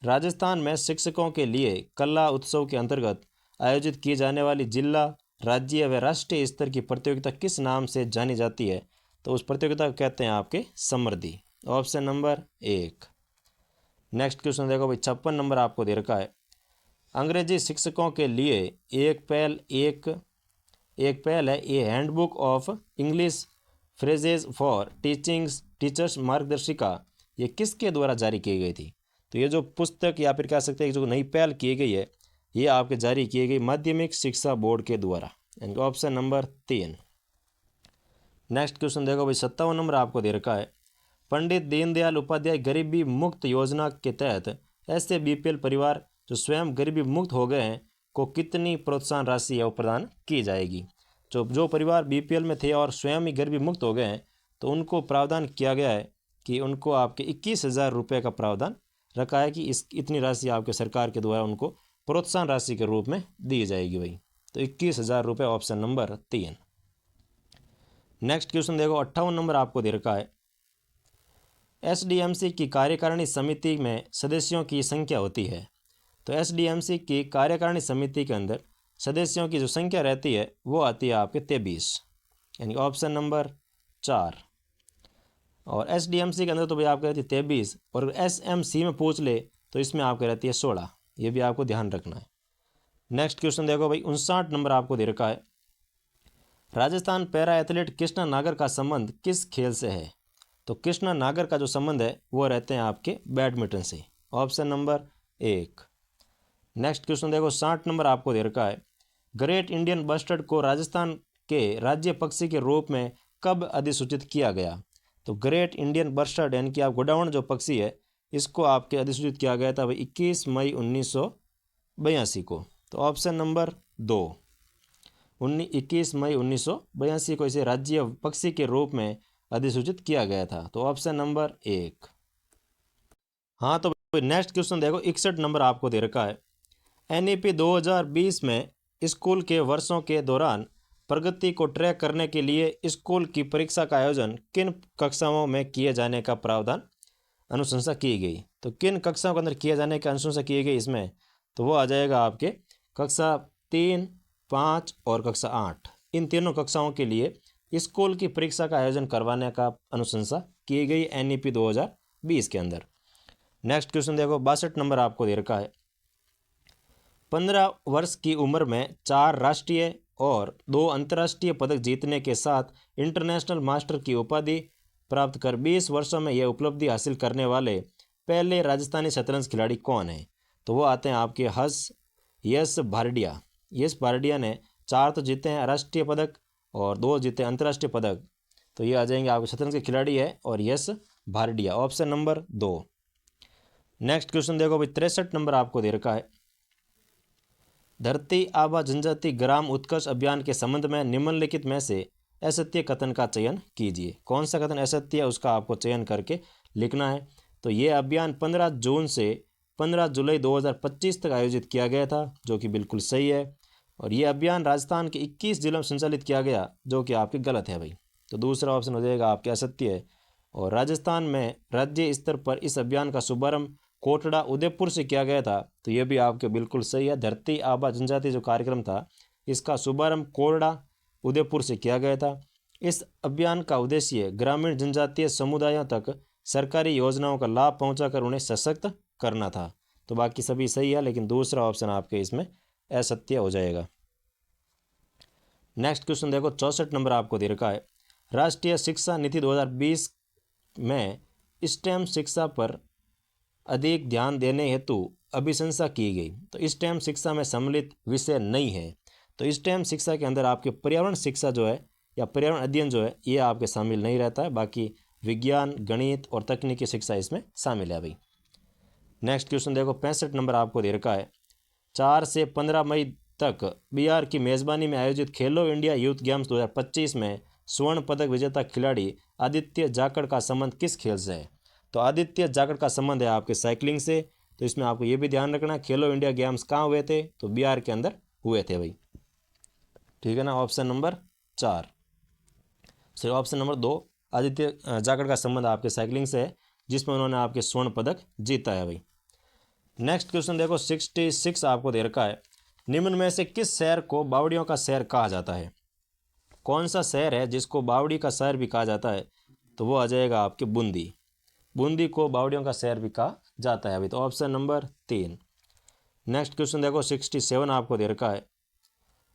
राजस्थान में शिक्षकों के लिए कला उत्सव के अंतर्गत आयोजित की जाने वाली जिला, राज्य व राष्ट्रीय स्तर की प्रतियोगिता किस नाम से जानी जाती है। तो उस प्रतियोगिता को कहते हैं आपके समृद्धि। Option number 1। नेक्स्ट क्वेश्चन देखो भाई 56 नंबर आपको दे रखा है, अंग्रेजी शिक्षकों के लिए एक पहल है a handbook of English phrases for teachers मार्गदर्शिका, ये किसके द्वारा जारी की गई थी। तो ये जो पुस्तक या फिर कह सकते हैं जो नई पहल की गई है ये आपके जारी की गई माध्यमिक शिक्षा बोर्ड के द्वारा, यानी ऑप्शन नंबर 3। नेक्स्ट क्वेश्चन देखो भाई 57 नंबर आपको दे रखा है, पंडित दीनदयाल उपाध्याय गरीबी मुक्त योजना के तहत ऐसे BPL परिवार जो स्वयं गरीबी मुक्त हो गए हैं को कितनी प्रोत्साहन राशि है वो प्रदान की जाएगी। जो परिवार BPL में थे और स्वयं ही गरीबी मुक्त हो गए हैं तो उनको प्रावधान किया गया है कि उनको आपके 21,000 रुपये का प्रावधान रखा है कि इतनी राशि आपके सरकार के द्वारा उनको प्रोत्साहन राशि के रूप में दी जाएगी भाई। तो 21,000 रुपये ऑप्शन नंबर 3। नेक्स्ट क्वेश्चन देखो 58 नंबर आपको दे रखा है, SDMC की कार्यकारिणी समिति में सदस्यों की संख्या होती है। तो SDMC की कार्यकारिणी समिति के अंदर सदस्यों की जो संख्या रहती है वो आती है आपके 23, यानी ऑप्शन नंबर 4। और SDMC के अंदर तो भाई आपको रहती है 23, और SMC में पूछ ले तो इसमें आपको रहती है 16। ये भी आपको ध्यान रखना है। नेक्स्ट क्वेश्चन देखो भाई 59 नंबर आपको दे रखा है, राजस्थान पैरा एथलीट कृष्णा नागर का संबंध किस खेल से है। तो कृष्णा नागर का जो संबंध है वो रहते हैं आपके बैडमिंटन से। Option number 1। नेक्स्ट क्वेश्चन देखो, 60 नंबर आपको दे रखा है। ग्रेट इंडियन बस्टर्ड को राजस्थान के राज्य पक्षी के रूप में कब अधिसूचित किया गया? तो ग्रेट इंडियन बस्टर्ड यानी कि आप गोडाउन जो पक्षी है इसको आपके अधिसूचित किया गया था भाई 21 मई 1982 को। तो ऑप्शन नंबर 2, 21 मई 1982 को इसे राज्य पक्षी के रूप में अधिसूचित किया गया था। तो ऑप्शन नंबर 1। हाँ, तो नेक्स्ट क्वेश्चन देखो, 61 नंबर आपको दे रखा है। NEP 2020 में स्कूल के वर्षों के दौरान प्रगति को ट्रैक करने के लिए स्कूल की परीक्षा का आयोजन किन कक्षाओं में किए जाने का प्रावधान अनुशंसा की गई? तो किन कक्षाओं के अंदर किए जाने की अनुशंसा की गई इसमें? तो वो आ जाएगा आपके कक्षा 3, 5 और कक्षा 8। इन तीनों कक्षाओं के लिए स्कूल की परीक्षा का आयोजन करवाने का अनुशंसा की गई NEP 2020 के अंदर। नेक्स्ट क्वेश्चन देखो, 62 नंबर आपको दे रखा है। 15 वर्ष की उम्र में 4 राष्ट्रीय और 2 अंतर्राष्ट्रीय पदक जीतने के साथ इंटरनेशनल मास्टर की उपाधि प्राप्त कर 20 वर्षों में यह उपलब्धि हासिल करने वाले पहले राजस्थानी शतरंज खिलाड़ी कौन है? तो वो आते हैं आपके यश भारडिया। यश भारडिया ने 4 तो जीते हैं राष्ट्रीय पदक और 2 जीते अंतर्राष्ट्रीय पदक। तो ये आ जाएंगे आपके शतरंज के खिलाड़ी है और यश भारडिया, ऑप्शन नंबर 2। नेक्स्ट क्वेश्चन देखो भाई, 63 नंबर आपको दे रखा है। धरती आबा जनजाति ग्राम उत्कर्ष अभियान के संबंध में निम्नलिखित में से असत्य कथन का चयन कीजिए। कौन सा कथन असत्य है उसका आपको चयन करके लिखना है। तो ये अभियान 15 जून से 15 जुलाई 2025 तक आयोजित किया गया था, जो कि बिल्कुल सही है। और ये अभियान राजस्थान के 21 जिलों में संचालित किया गया, जो कि आपके गलत है भाई। तो दूसरा ऑप्शन हो जाएगा आपके असत्य है। और राजस्थान में राज्य स्तर पर इस अभियान का शुभारंभ कोटड़ा उदयपुर से किया गया था, तो ये भी आपके बिल्कुल सही है। धरती आबा जनजाति जो कार्यक्रम था इसका शुभारंभ कोटड़ा उदयपुर से किया गया था। इस अभियान का उद्देश्य ग्रामीण जनजातीय समुदायों तक सरकारी योजनाओं का लाभ पहुंचाकर उन्हें सशक्त करना था। तो बाकी सभी सही है, लेकिन दूसरा ऑप्शन आपके इसमें असत्य हो जाएगा। नेक्स्ट क्वेश्चन देखो, 64 नंबर आपको दे रखा है। राष्ट्रीय शिक्षा नीति 2020 में स्टेम शिक्षा पर अधिक ध्यान देने हेतु अभिशंसा की गई। तो स्टेम शिक्षा में सम्मिलित विषय नहीं है। तो स्टेम शिक्षा के अंदर आपके पर्यावरण शिक्षा जो है या पर्यावरण अध्ययन जो है ये आपके शामिल नहीं रहता है। बाकी विज्ञान, गणित और तकनीकी शिक्षा इसमें शामिल है भाई। नेक्स्ट क्वेश्चन देखो, 65 नंबर आपको दे रखा है। 4 से 15 मई तक बिहार की मेज़बानी में आयोजित खेलो इंडिया यूथ गेम्स 2025 में स्वर्ण पदक विजेता खिलाड़ी आदित्य जाखड़ का संबंध किस खेल से है? तो आदित्य जाखड़ का संबंध है आपके साइकिलिंग से। तो इसमें आपको ये भी ध्यान रखना, खेलो इंडिया गेम्स कहाँ हुए थे? तो बिहार के अंदर हुए थे भाई। ठीक है ना, option number 4 sorry option number 2, Aditya Jakhar का संबंध आपके साइकिलिंग से है, जिसमें उन्होंने आपके स्वर्ण पदक जीता है भाई। नेक्स्ट क्वेश्चन देखो, 66 आपको दे रखा है। निम्न में से किस शहर को बावड़ियों का शहर कहा जाता है? कौन सा शहर है जिसको बावड़ी का शहर भी कहा जाता है? तो वो आ जाएगा आपके बूंदी। बूंदी को बावड़ियों का शहर भी कहा जाता है अभी। तो ऑप्शन नंबर 3। नेक्स्ट क्वेश्चन देखो, 67 आपको दे रखा है।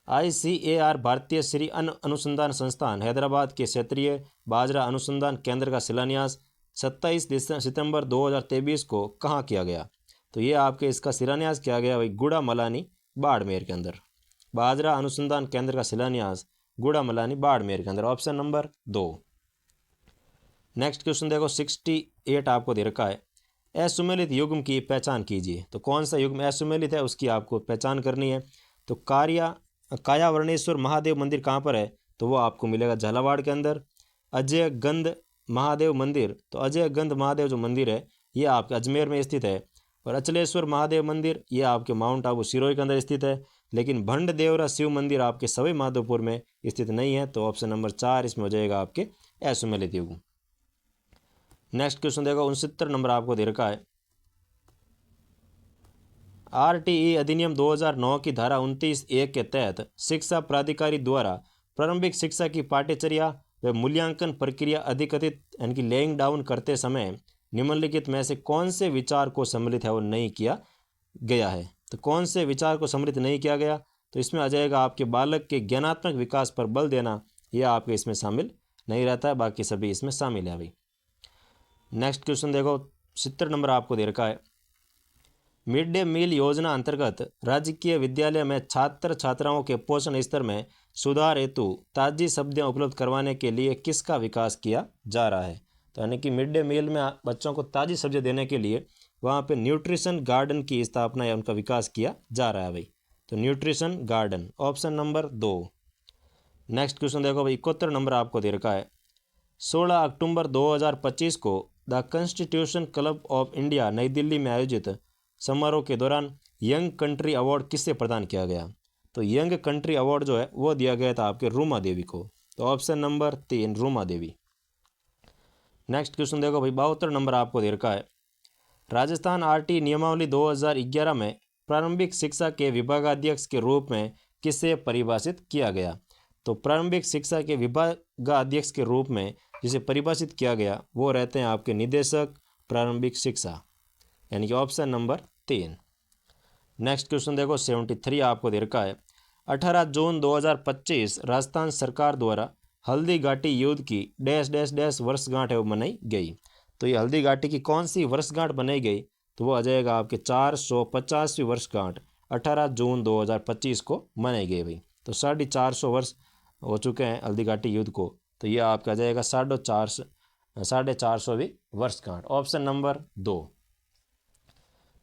ICAR भारतीय श्री अन्न अनुसंधान संस्थान हैदराबाद के क्षेत्रीय बाजरा अनुसंधान केंद्र का शिलान्यास 27 सितंबर 2023 को कहाँ किया गया? तो ये आपके इसका शिलान्यास किया गया भाई गुड़ामलानी बाड़मेर के अंदर। बाजरा अनुसंधान केंद्र का शिलान्यास गुड़ामलानी बाड़मेर के अंदर, ऑप्शन नंबर 2। नेक्स्ट क्वेश्चन देखो, 68 आपको दे रखा है। असुमेलित युग्म की पहचान कीजिए। तो कौन सा युग्म असुमेलित है उसकी आपको पहचान करनी है। तो कायावर्णेश्वर महादेव मंदिर कहाँ पर है? तो वो आपको मिलेगा झालावाड़ के अंदर। अजय गंध महादेव मंदिर, तो अजय गंध महादेव जो मंदिर है ये आपके अजमेर में स्थित है। और अचलेश्वर महादेव मंदिर ये आपके माउंट आबू सिरोही के अंदर स्थित है। लेकिन भंड देवरा शिव मंदिर आपके सवाई माधोपुर में स्थित नहीं है। तो ऑप्शन नंबर 4 इसमें हो जाएगा आपके असुमेलित युग्म। नेक्स्ट क्वेश्चन देखो, 69 नंबर आपको दे रखा है। RTE अधिनियम 2009 की धारा 29(1) के तहत शिक्षा प्राधिकारी द्वारा प्रारंभिक शिक्षा की पाठ्यचर्या व मूल्यांकन प्रक्रिया अधिकथित यानी कि लेइंग डाउन करते समय निम्नलिखित में से कौन से विचार को सम्मिलित है और नहीं किया गया है? तो कौन से विचार को सम्मिलित नहीं किया गया? तो इसमें आ जाएगा आपके बालक के ज्ञानात्मक विकास पर बल देना, यह आपके इसमें शामिल नहीं रहता है। बाकी सभी इसमें शामिल है भाई। नेक्स्ट क्वेश्चन देखो, 70 नंबर आपको दे रखा है। मिड डे मील योजना अंतर्गत राजकीय विद्यालय में छात्र छात्राओं के पोषण स्तर में सुधार हेतु ताज़ी सब्जियां उपलब्ध करवाने के लिए किसका विकास किया जा रहा है? तो यानी कि मिड डे मील में बच्चों को ताज़ी सब्जियां देने के लिए वहाँ पे न्यूट्रिशन गार्डन की स्थापना या उनका विकास किया जा रहा है भाई। तो nutrition garden, option number 2। Next question देखो भाई, 71 नंबर आपको दे रखा है। 16 अक्टूबर 2025 को the constitution club of India नई दिल्ली में आयोजित समारोह के दौरान यंग कंट्री अवार्ड किससे प्रदान किया गया? तो यंग कंट्री अवार्ड जो है वो दिया गया था आपके रूमा देवी को। तो option number 3 Ruma Devi. Next question देखो भाई, 72 नंबर आपको दे रखा है। राजस्थान आरटी नियमावली 2011 में प्रारंभिक शिक्षा के विभागाध्यक्ष के रूप में किसे परिभाषित किया गया? तो प्रारंभिक शिक्षा के विभागाध्यक्ष के रूप में जिसे परिभाषित किया गया वो रहते हैं आपके निदेशक प्रारंभिक शिक्षा, यानी कि ऑप्शन नंबर 3। नेक्स्ट क्वेश्चन देखो, 73 आपको दे रखा है। 18 जून 2025 राजस्थान सरकार द्वारा हल्दी घाटी युद्ध की डैश डैश डैश वर्षगांठ है वो मनाई गई। तो ये हल्दी घाटी की कौन सी वर्षगांठ बनाई गई? तो वो आ जाएगा आपके 450वीं वर्षगांठ 18 जून 2025 को मनाई गई भाई। तो 450 वर्ष हो चुके हैं हल्दी घाटी युद्ध को, तो ये आपका आ जाएगा 450वीं वर्षगांठ, ऑप्शन नंबर 2।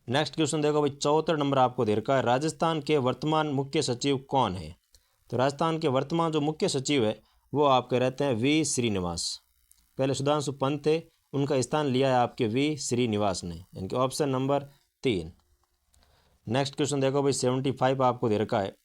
नेक्स्ट क्वेश्चन देखो भाई, 74 नंबर आपको दे रखा है। राजस्थान के वर्तमान मुख्य सचिव कौन है? तो राजस्थान के वर्तमान जो मुख्य सचिव है वो आपके रहते हैं वी श्रीनिवास। पहले सुधांशु पंत थे, उनका स्थान लिया है आपके वी श्रीनिवास ने, यानी कि ऑप्शन नंबर 3। नेक्स्ट क्वेश्चन देखो भाई, 75 आपको दे रखा है।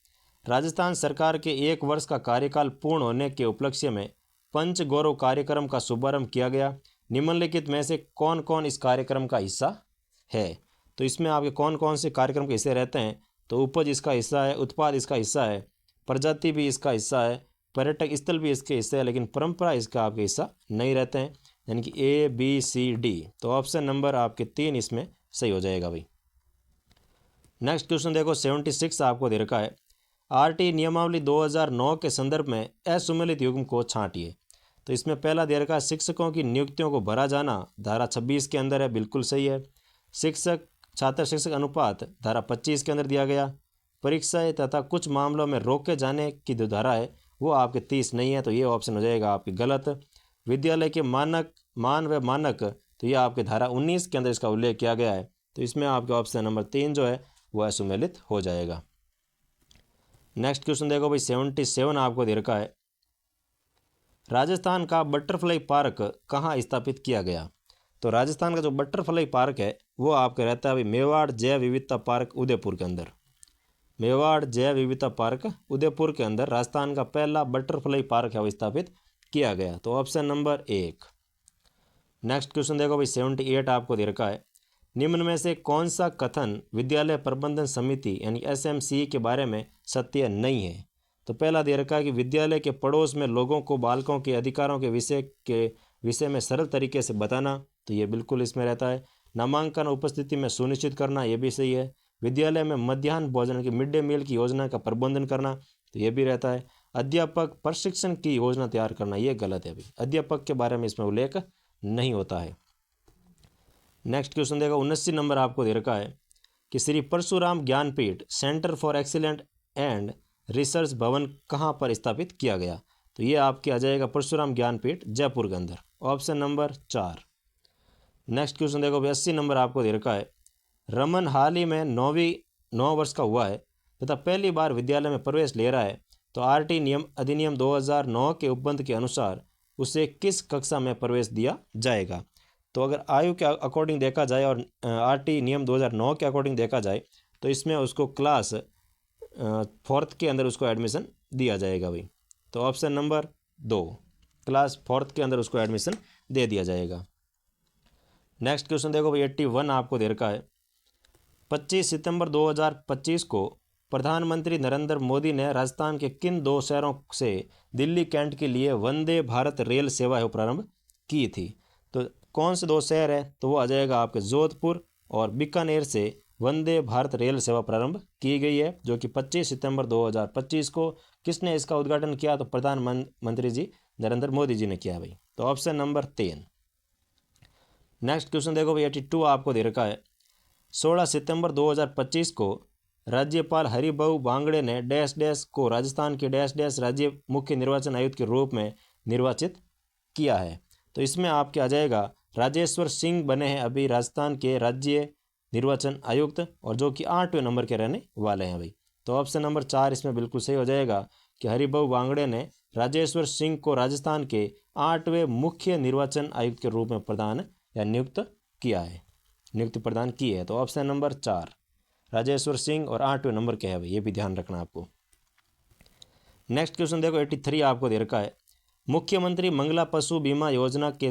राजस्थान सरकार के 1 वर्ष का कार्यकाल पूर्ण होने के उपलक्ष्य में पंच गौरव कार्यक्रम का शुभारंभ किया गया। निम्नलिखित में से कौन कौन इस कार्यक्रम का हिस्सा है? तो इसमें आपके कौन कौन से कार्यक्रम के हिस्से रहते हैं? तो उपज इसका हिस्सा है, उत्पाद इसका हिस्सा है, प्रजाति भी इसका हिस्सा है, पर्यटक स्थल भी इसके हिस्से है, लेकिन परंपरा इसका आपके हिस्सा नहीं रहते हैं, यानी कि ABCD। तो ऑप्शन नंबर आपके 3 इसमें सही हो जाएगा भाई। नेक्स्ट क्वेश्चन देखो, 76 आपको दे रखा है। RT नियमावली 2009 के संदर्भ में असुमेलित युग्म को छांटिए। तो इसमें पहला दे रखा है शिक्षकों की नियुक्तियों को भरा जाना, धारा 26 के अंदर है, बिल्कुल सही है। शिक्षक छात्र शिक्षक अनुपात धारा 25 के अंदर दिया गया। परीक्षाएं तथा कुछ मामलों में रोके जाने की जो धारा है वो आपके 30 नहीं है, तो ये ऑप्शन हो जाएगा आपके गलत। विद्यालय के मान व मानक, तो ये आपके धारा 19 के अंदर इसका उल्लेख किया गया है, तो इसमें आपके ऑप्शन नंबर 3 जो है वो असुमेलित हो जाएगा। नेक्स्ट क्वेश्चन देखो भाई, 77 आपको दे रखा है। राजस्थान का बटरफ्लाई पार्क कहाँ स्थापित किया गया? तो राजस्थान का जो बटरफ्लाई पार्क है वो आपका रहता है अभी मेवाड़ जैव विविधता पार्क उदयपुर के अंदर। मेवाड़ जैव विविधता पार्क उदयपुर के अंदर राजस्थान का पहला बटरफ्लाई पार्क है वो स्थापित किया गया, तो ऑप्शन नंबर 1। नेक्स्ट क्वेश्चन देखो भाई, 78 आपको दे रखा है। निम्न में से कौन सा कथन विद्यालय प्रबंधन समिति यानी SMC के बारे में सत्य नहीं है? तो पहला दे रखा है कि विद्यालय के पड़ोस में लोगों को बालकों के अधिकारों के विषय में सरल तरीके से बताना, तो ये बिल्कुल इसमें रहता है। नामांकन उपस्थिति में सुनिश्चित करना, ये भी सही है। विद्यालय में मध्याह्न भोजन की मिड डे मील की योजना का प्रबंधन करना, तो ये भी रहता है। अध्यापक प्रशिक्षण की योजना तैयार करना, ये गलत है अभी, अध्यापक के बारे में इसमें उल्लेख नहीं होता है। नेक्स्ट क्वेश्चन देखो, 79 नंबर आपको दे रखा है कि Shri Parshuram Gyanpeeth centre for excellent and research Bhavan कहाँ पर स्थापित किया गया? तो ये आपके आ जाएगा परशुराम ज्ञानपीठ जयपुर के अंदर, ऑप्शन नंबर 4। नेक्स्ट क्वेश्चन देखो, 80 नंबर आपको दे रखा है। रमन हाल ही में 9 वर्ष का हुआ है तथा पहली बार विद्यालय में प्रवेश ले रहा है, तो RT नियम अधिनियम 2009 के उपबंध के अनुसार उसे किस कक्षा में प्रवेश दिया जाएगा? तो अगर आयु के अकॉर्डिंग देखा जाए और RT नियम 2009 के अकॉर्डिंग देखा जाए तो इसमें उसको क्लास 4th के अंदर उसको एडमिशन दिया जाएगा भाई। तो ऑप्शन नंबर 2, क्लास 4th के अंदर उसको एडमिशन दे दिया जाएगा। नेक्स्ट क्वेश्चन देखो भाई, 81 आपको दे रखा है। 25 सितंबर 2025 को प्रधानमंत्री नरेंद्र मोदी ने राजस्थान के किन 2 शहरों से दिल्ली कैंट के लिए वंदे भारत रेल सेवा प्रारंभ की थी? तो कौन से 2 शहर है? तो वो आ जाएगा आपके जोधपुर और बीकानेर से वंदे भारत रेल सेवा प्रारंभ की गई है, जो कि 25 सितंबर 2025 को किसने इसका उद्घाटन किया? तो प्रधानमंत्री जी नरेंद्र मोदी जी ने किया भाई। तो ऑप्शन नंबर 3। नेक्स्ट क्वेश्चन देखो भाई 82 आपको दे रखा है। 16 सितंबर 2025 को राज्यपाल हरिभाऊ बांगड़े ने डैश डैश को राजस्थान के डैश डैश राज्य मुख्य निर्वाचन आयुक्त के रूप में निर्वाचित किया है। तो इसमें आपके आ जाएगा राजेश्वर सिंह बने हैं अभी राजस्थान के राज्य निर्वाचन आयुक्त, और जो कि 8वें नंबर के रहने वाले हैं भाई। तो ऑप्शन नंबर 4 इसमें बिल्कुल सही हो जाएगा कि हरिभाऊ बांगड़े ने राजेश्वर सिंह को राजस्थान के 8वें मुख्य निर्वाचन आयुक्त के रूप में प्रदान या नियुक्त किया है, नियुक्ति प्रदान की है। तो ऑप्शन नंबर 4 राजेश्वर सिंह और 8वें नंबर के है भाई, ये भी ध्यान रखना आपको। नेक्स्ट क्वेश्चन देखो 83 आपको दे रखा है। मुख्यमंत्री मंगला पशु बीमा योजना के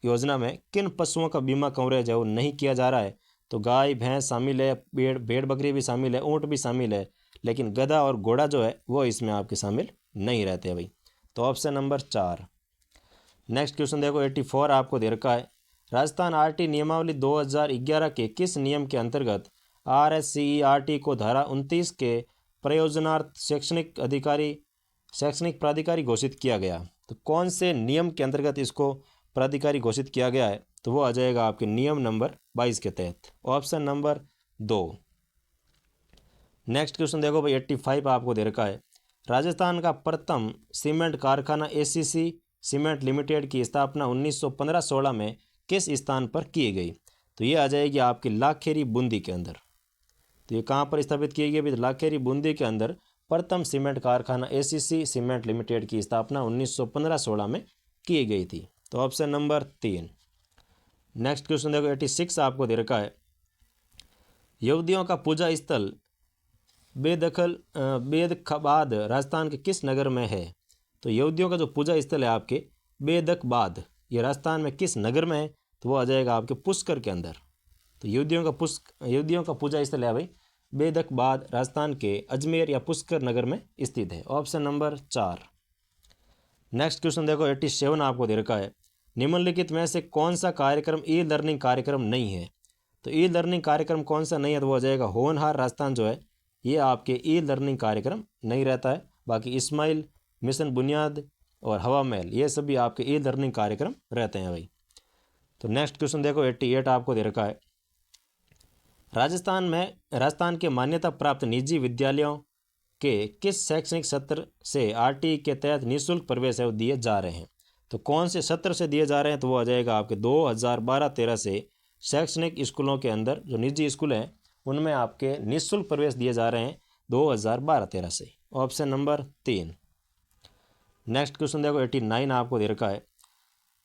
योजना में किन पशुओं का बीमा कवरेज है वो नहीं किया जा रहा है? तो गाय भैंस शामिल है, भेड़ बकरी भी शामिल है, ऊँट भी शामिल है, लेकिन गधा और घोड़ा जो है वो इसमें आपके शामिल नहीं रहते भाई। तो ऑप्शन नंबर 4। नेक्स्ट क्वेश्चन देखो 84 आपको दे रखा है। राजस्थान आरटी नियमावली 2011 के किस नियम के अंतर्गत RSCERT को धारा 29 के प्रयोजनार्थ शैक्षणिक प्राधिकारी घोषित किया गया? तो कौन से नियम के अंतर्गत इसको प्राधिकारी घोषित किया गया है? तो वो आ जाएगा आपके नियम नंबर 22 के तहत, ऑप्शन नंबर 2। नेक्स्ट क्वेश्चन देखो भाई 85 आपको दे रखा है। राजस्थान का प्रथम सीमेंट कारखाना ACC सीमेंट लिमिटेड की स्थापना 1915-16 में किस स्थान पर की गई? तो ये आ जाएगी आपकी लाखेरी बूंदी के अंदर। तो ये कहाँ पर स्थापित की गई? तो लाखेरी बूंदी के अंदर प्रथम सीमेंट कारखाना ACC सीमेंट लिमिटेड की स्थापना 1915-16 में की गई थी। तो ऑप्शन नंबर 3। नेक्स्ट क्वेश्चन देखो 86 आपको दे रखा है। यहूदियों का पूजा स्थल बेदखबाद राजस्थान के किस नगर में है? तो यहूदियों का जो पूजा स्थल है आपके बेदखबाद, ये राजस्थान में किस नगर में है? तो वो आ जाएगा आपके पुष्कर के अंदर। तो यहूदियों का पूजा स्थल है भाई बेदखबाद, राजस्थान के अजमेर या पुष्कर नगर में स्थित है, ऑप्शन नंबर 4। नेक्स्ट क्वेश्चन देखो 87 आपको दे रखा है। निम्नलिखित में से कौन सा कार्यक्रम ई-लर्निंग कार्यक्रम नहीं है? तो ई-लर्निंग कार्यक्रम कौन सा नहीं है? तो वो आ जाएगा होनहार राजस्थान जो है ये आपके ई-लर्निंग कार्यक्रम नहीं रहता है। बाकी इस्माइल, मिशन बुनियाद और हवा महल ये सभी आपके ई-लर्निंग कार्यक्रम रहते हैं भाई। तो नेक्स्ट क्वेश्चन देखो 88 आपको दे रखा है। राजस्थान के मान्यता प्राप्त निजी विद्यालयों के किस शैक्षणिक सत्र से RT के तहत निःशुल्क प्रवेश है दिए जा रहे हैं? तो कौन से सत्र से दिए जा रहे हैं? तो वो आ जाएगा आपके 2012-13 से शैक्षणिक स्कूलों के अंदर जो निजी स्कूल हैं उनमें आपके निःशुल्क प्रवेश दिए जा रहे हैं 2012-13 से, ऑप्शन नंबर 3। नेक्स्ट क्वेश्चन देखो 89 आपको दे रखा है।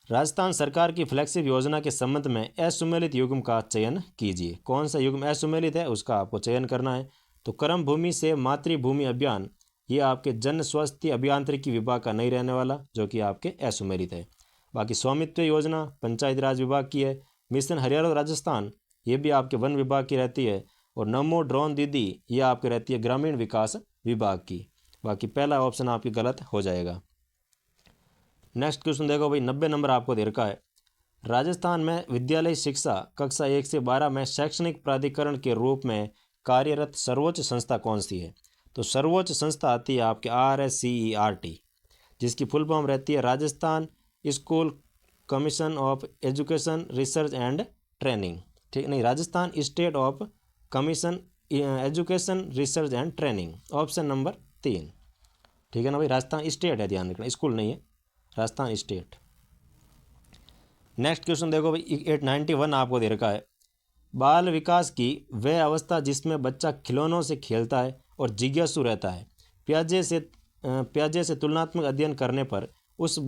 राजस्थान सरकार की फ्लैगशिप योजना के संबंध में असुमेलित युग्म का चयन कीजिए। कौन सा युग्म असुमेलित है उसका आपको चयन करना है। तो कर्म भूमि से मातृभूमि अभियान ये आपके जन स्वास्थ्य अभियांत्रिकी विभाग का नहीं रहने वाला जो कि आपके असुमेलित है। बाकी स्वामित्व योजना पंचायत राज विभाग की है। मिशन हरियाणा राजस्थान ये भी आपके वन विभाग की रहती है। और नमो ड्रोन दीदी ये आपकी रहती है ग्रामीण विकास विभाग की। बाकी पहला ऑप्शन आपकी गलत हो जाएगा। नेक्स्ट क्वेश्चन देखो भाई 90 नंबर आपको दे रखा है। राजस्थान में विद्यालय शिक्षा कक्षा 1 से 12 में शैक्षणिक प्राधिकरण के रूप में कार्यरत सर्वोच्च संस्था कौन सी है? तो सर्वोच्च संस्था आती है आपके RSCERT जिसकी फुल फॉर्म रहती है Rajasthan school commission of education research and training. ठीक नहीं, Rajasthan state of commission education research and training, option number 3। ठीक है ना भाई, राजस्थान स्टेट है, ध्यान रखना, स्कूल नहीं है, राजस्थान स्टेट। नेक्स्ट क्वेश्चन देखो भाई 891 आपको दे रखा है। बाल विकास की वह अवस्था जिसमें बच्चा खिलौनों से खेलता है और जिज्ञासु रहता है। प्याजे से तुलनात्मक अध्ययन करने पर उस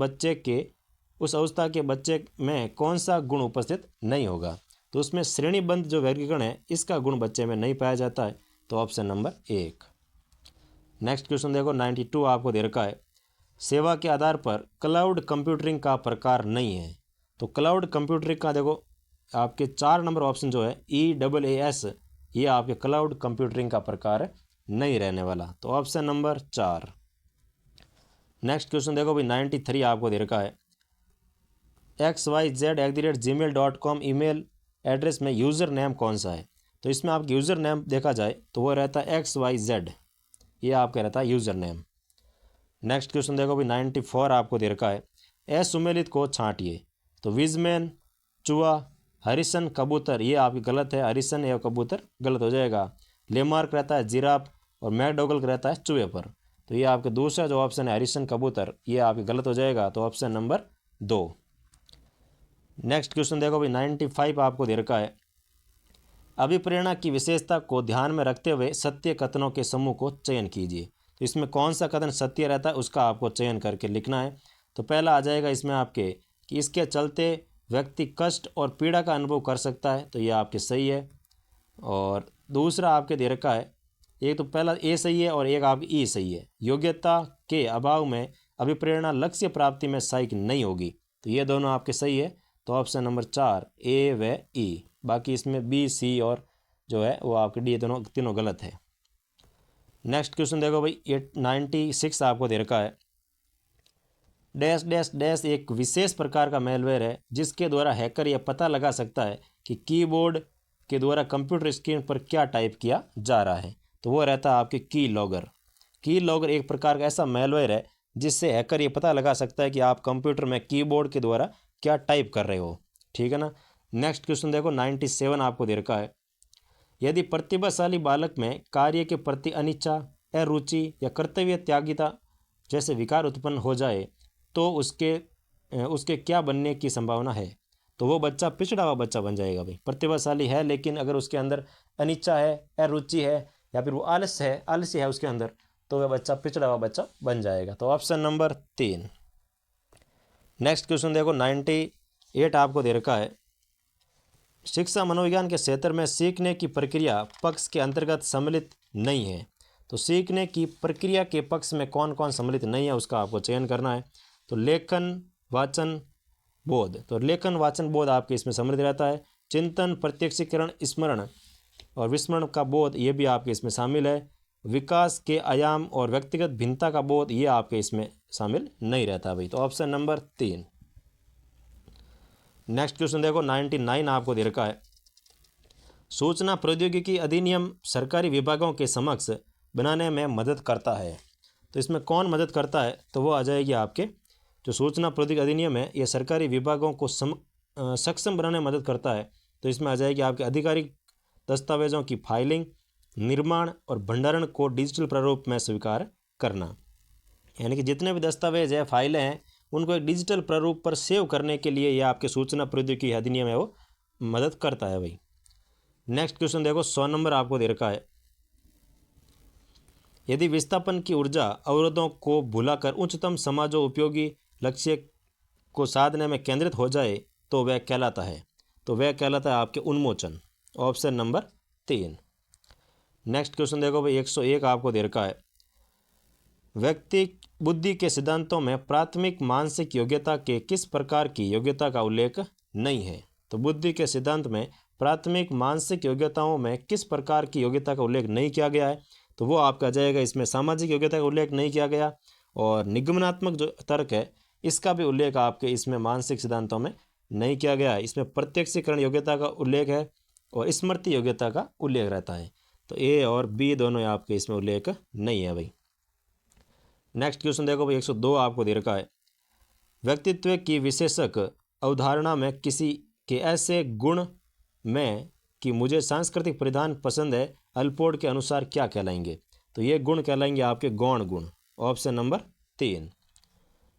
अवस्था के बच्चे में कौन सा गुण उपस्थित नहीं होगा? तो उसमें श्रेणीबद्ध जो वर्गीकरण है इसका गुण बच्चे में नहीं पाया जाता है। तो ऑप्शन नंबर 1। नेक्स्ट क्वेश्चन देखो 92 आपको दे रखा है। सेवा के आधार पर क्लाउड कंप्यूटिंग का प्रकार नहीं है। तो क्लाउड कंप्यूटिंग का देखो आपके 4 नंबर ऑप्शन जो है EAAS ये आपके क्लाउड कंप्यूटिंग का प्रकार नहीं रहने वाला। तो ऑप्शन नंबर 4। नेक्स्ट क्वेश्चन देखो भाई 93 आपको दे रखा है। xyz@gmail.com ईमेल एड्रेस में यूज़र नेम कौन सा है? तो इसमें आपके यूज़र नेम देखा जाए तो वो रहता है XYZ, ये आपका रहता है यूज़र नेम। नेक्स्ट क्वेश्चन देखो भाई 94 आपको दे रखा है। असुमेलित को छांटिए। तो विजमैन, चूहा, हरिसन, कबूतर, ये आपकी गलत है, हरिसन या कबूतर गलत हो जाएगा। लेमार्क रहता है जिराफ और मैकडोगल रहता है चूहे पर। तो ये आपके दूसरा जो ऑप्शन है हरिसन कबूतर, ये आपके गलत हो जाएगा। तो ऑप्शन नंबर 2। नेक्स्ट क्वेश्चन देखो भाई 95 आपको दे रखा है। अभिप्रेरणा की विशेषता को ध्यान में रखते हुए सत्य कथनों के समूह को चयन कीजिए। तो इसमें कौन सा कथन सत्य रहता है उसका आपको चयन करके लिखना है। तो पहला आ जाएगा इसमें आपके कि इसके चलते व्यक्ति कष्ट और पीड़ा का अनुभव कर सकता है। तो ये आपके सही है। और दूसरा आपके दे रखा है, एक तो पहला ए सही है और एक आपकी ई सही है। योग्यता के अभाव में अभिप्रेरणा लक्ष्य प्राप्ति में सहायक नहीं होगी। तो ये दोनों आपके सही है। तो ऑप्शन नंबर 4 ए व ई। बाकी इसमें बी, सी और जो है वो आपके डी दोनों तीनों गलत है। नेक्स्ट क्वेश्चन देखो भाई 96 आपको दे रखा है। डैश डैश डैश एक विशेष प्रकार का मैलवेयर है जिसके द्वारा हैकर यह पता लगा सकता है कि कीबोर्ड के द्वारा कंप्यूटर स्क्रीन पर क्या टाइप किया जा रहा है। तो वो रहता है आपके की लॉगर। की लॉगर एक प्रकार का ऐसा मैलवेयर है जिससे हैकर ये पता लगा सकता है कि आप कंप्यूटर में कीबोर्ड के द्वारा क्या टाइप कर रहे हो। ठीक है ना। नेक्स्ट क्वेश्चन देखो 97 आपको दे रखा है। यदि प्रतिभाशाली बालक में कार्य के प्रति अनिच्छा, अरुचि या कर्तव्य त्यागिता जैसे विकार उत्पन्न हो जाए तो उसके क्या बनने की संभावना है। तो वो बच्चा पिछड़ा हुआ बच्चा बन जाएगा भाई। प्रतिभाशाली है लेकिन अगर उसके अंदर अनिच्छा है, अरुचि है या फिर वो आलस्य है उसके अंदर, तो वह बच्चा पिछड़ा हुआ बच्चा बन जाएगा। तो ऑप्शन नंबर 3। नेक्स्ट क्वेश्चन देखो 98 आपको दे रखा है। शिक्षा मनोविज्ञान के क्षेत्र में सीखने की प्रक्रिया पक्ष के अंतर्गत सम्मिलित नहीं है। तो सीखने की प्रक्रिया के पक्ष में कौन कौन सम्मिलित नहीं है उसका आपको चयन करना है। तो लेखन, वाचन, बोध। तो लेखन, वाचन, बोध आपके इसमें सम्मिलित रहता है। चिंतन, प्रत्यक्षीकरण, स्मरण और विस्मरण का बोध ये भी आपके इसमें शामिल है। विकास के आयाम और व्यक्तिगत भिन्नता का बोध ये आपके इसमें शामिल नहीं रहता भाई। तो ऑप्शन नंबर 3। नेक्स्ट क्वेश्चन देखो 99 आपको दे रखा है। सूचना प्रौद्योगिकी अधिनियम सरकारी विभागों के समक्ष बनाने में मदद करता है। तो इसमें कौन मदद करता है। तो वो आ जाएगी आपके जो सूचना प्रौद्योगिकी अधिनियम है ये सरकारी विभागों को सक्षम बनाने में मदद करता है। तो इसमें आ जाएगी आपके आधिकारिक दस्तावेजों की फाइलिंग, निर्माण और भंडारण को डिजिटल प्रारूप में स्वीकार करना। यानी कि जितने भी दस्तावेज है, फाइलें हैं, उनको एक डिजिटल प्रारूप पर सेव करने के लिए यह आपके सूचना प्रौद्योगिकी अधिनियम है वो मदद करता है भाई। नेक्स्ट क्वेश्चन देखो 100 नंबर आपको दे रखा है। यदि विस्थापन की ऊर्जा अवरोधों को भुलाकर उच्चतम समाजोपयोगी लक्ष्य को साधने में केंद्रित हो जाए तो वह कहलाता है। तो वह कहलाता है आपके उन्मोचन। Option number 3। नेक्स्ट क्वेश्चन देखो भाई 101 आपको दे रखा है। व्यक्ति बुद्धि के सिद्धांतों में प्राथमिक मानसिक योग्यता के किस प्रकार की योग्यता का उल्लेख नहीं है। तो बुद्धि के सिद्धांत में प्राथमिक मानसिक योग्यताओं में किस प्रकार की योग्यता का उल्लेख नहीं किया गया है। तो वो आपका जाएगा इसमें सामाजिक योग्यता का उल्लेख नहीं किया गया। और निगमनात्मक जो तर्क है इसका भी उल्लेख आपके इसमें मानसिक सिद्धांतों में नहीं किया गया है। इसमें प्रत्यक्षीकरण योग्यता का उल्लेख है और स्मृति योग्यता का उल्लेख रहता है। तो ए और बी दोनों आपके इसमें उल्लेख नहीं है भाई। नेक्स्ट क्वेश्चन देखो भाई 102 आपको दे रखा है। व्यक्तित्व की विशेषक अवधारणा में किसी के ऐसे गुण में कि मुझे सांस्कृतिक परिधान पसंद है अल्पोर्ट के अनुसार क्या कहलाएंगे। तो ये गुण कहलाएंगे आपके गौण गुण। Option number 3।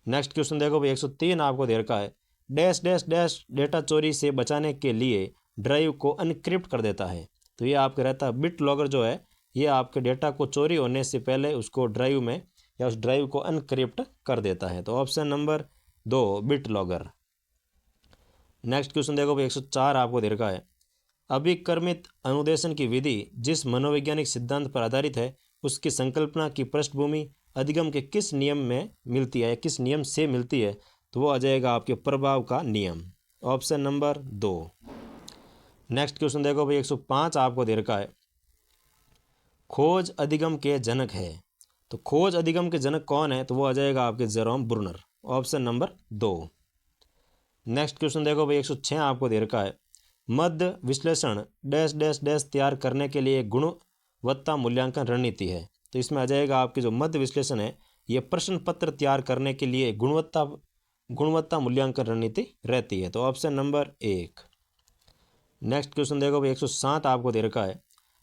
नेक्स्ट क्वेश्चन देखो भाई 103 आपको दे रखा है। डैश डैश डैश डेटा चोरी से बचाने के लिए ड्राइव को अनक्रिप्ट कर देता है। तो ये आपका रहता है बिट लॉगर जो है ये आपके डेटा को चोरी होने से पहले उसको ड्राइव में या उस ड्राइव को अनक्रिप्ट कर देता है। तो option number 2 bit logger. Next question देखो भाई 104 आपको दे रखा है। अभिकर्मित अनुदेशन की विधि जिस मनोवैज्ञानिक सिद्धांत पर आधारित है उसकी संकल्पना की पृष्ठभूमि अधिगम के किस नियम में मिलती है, किस नियम से मिलती है। तो वो आ जाएगा आपके प्रभाव का नियम। Option number 2। नेक्स्ट क्वेश्चन देखो भाई 105 आपको दे रखा है। खोज अधिगम के जनक है। तो खोज अधिगम के जनक कौन है। तो वो आ जाएगा आपके Jerome Bruner. Option number 2। Next question देखो भाई 106 आपको दे रखा है। मध्य विश्लेषण डैश डैश डैश तैयार करने के लिए गुणवत्ता मूल्यांकन रणनीति है। तो इसमें आ जाएगा आपके जो मध्य विश्लेषण है ये प्रश्न पत्र तैयार करने के लिए गुणवत्ता गुणवत्ता मूल्यांकन रणनीति रहती है। तो ऑप्शन नंबर 1। नेक्स्ट क्वेश्चन देखो भाई 107 आपको दे रखा है,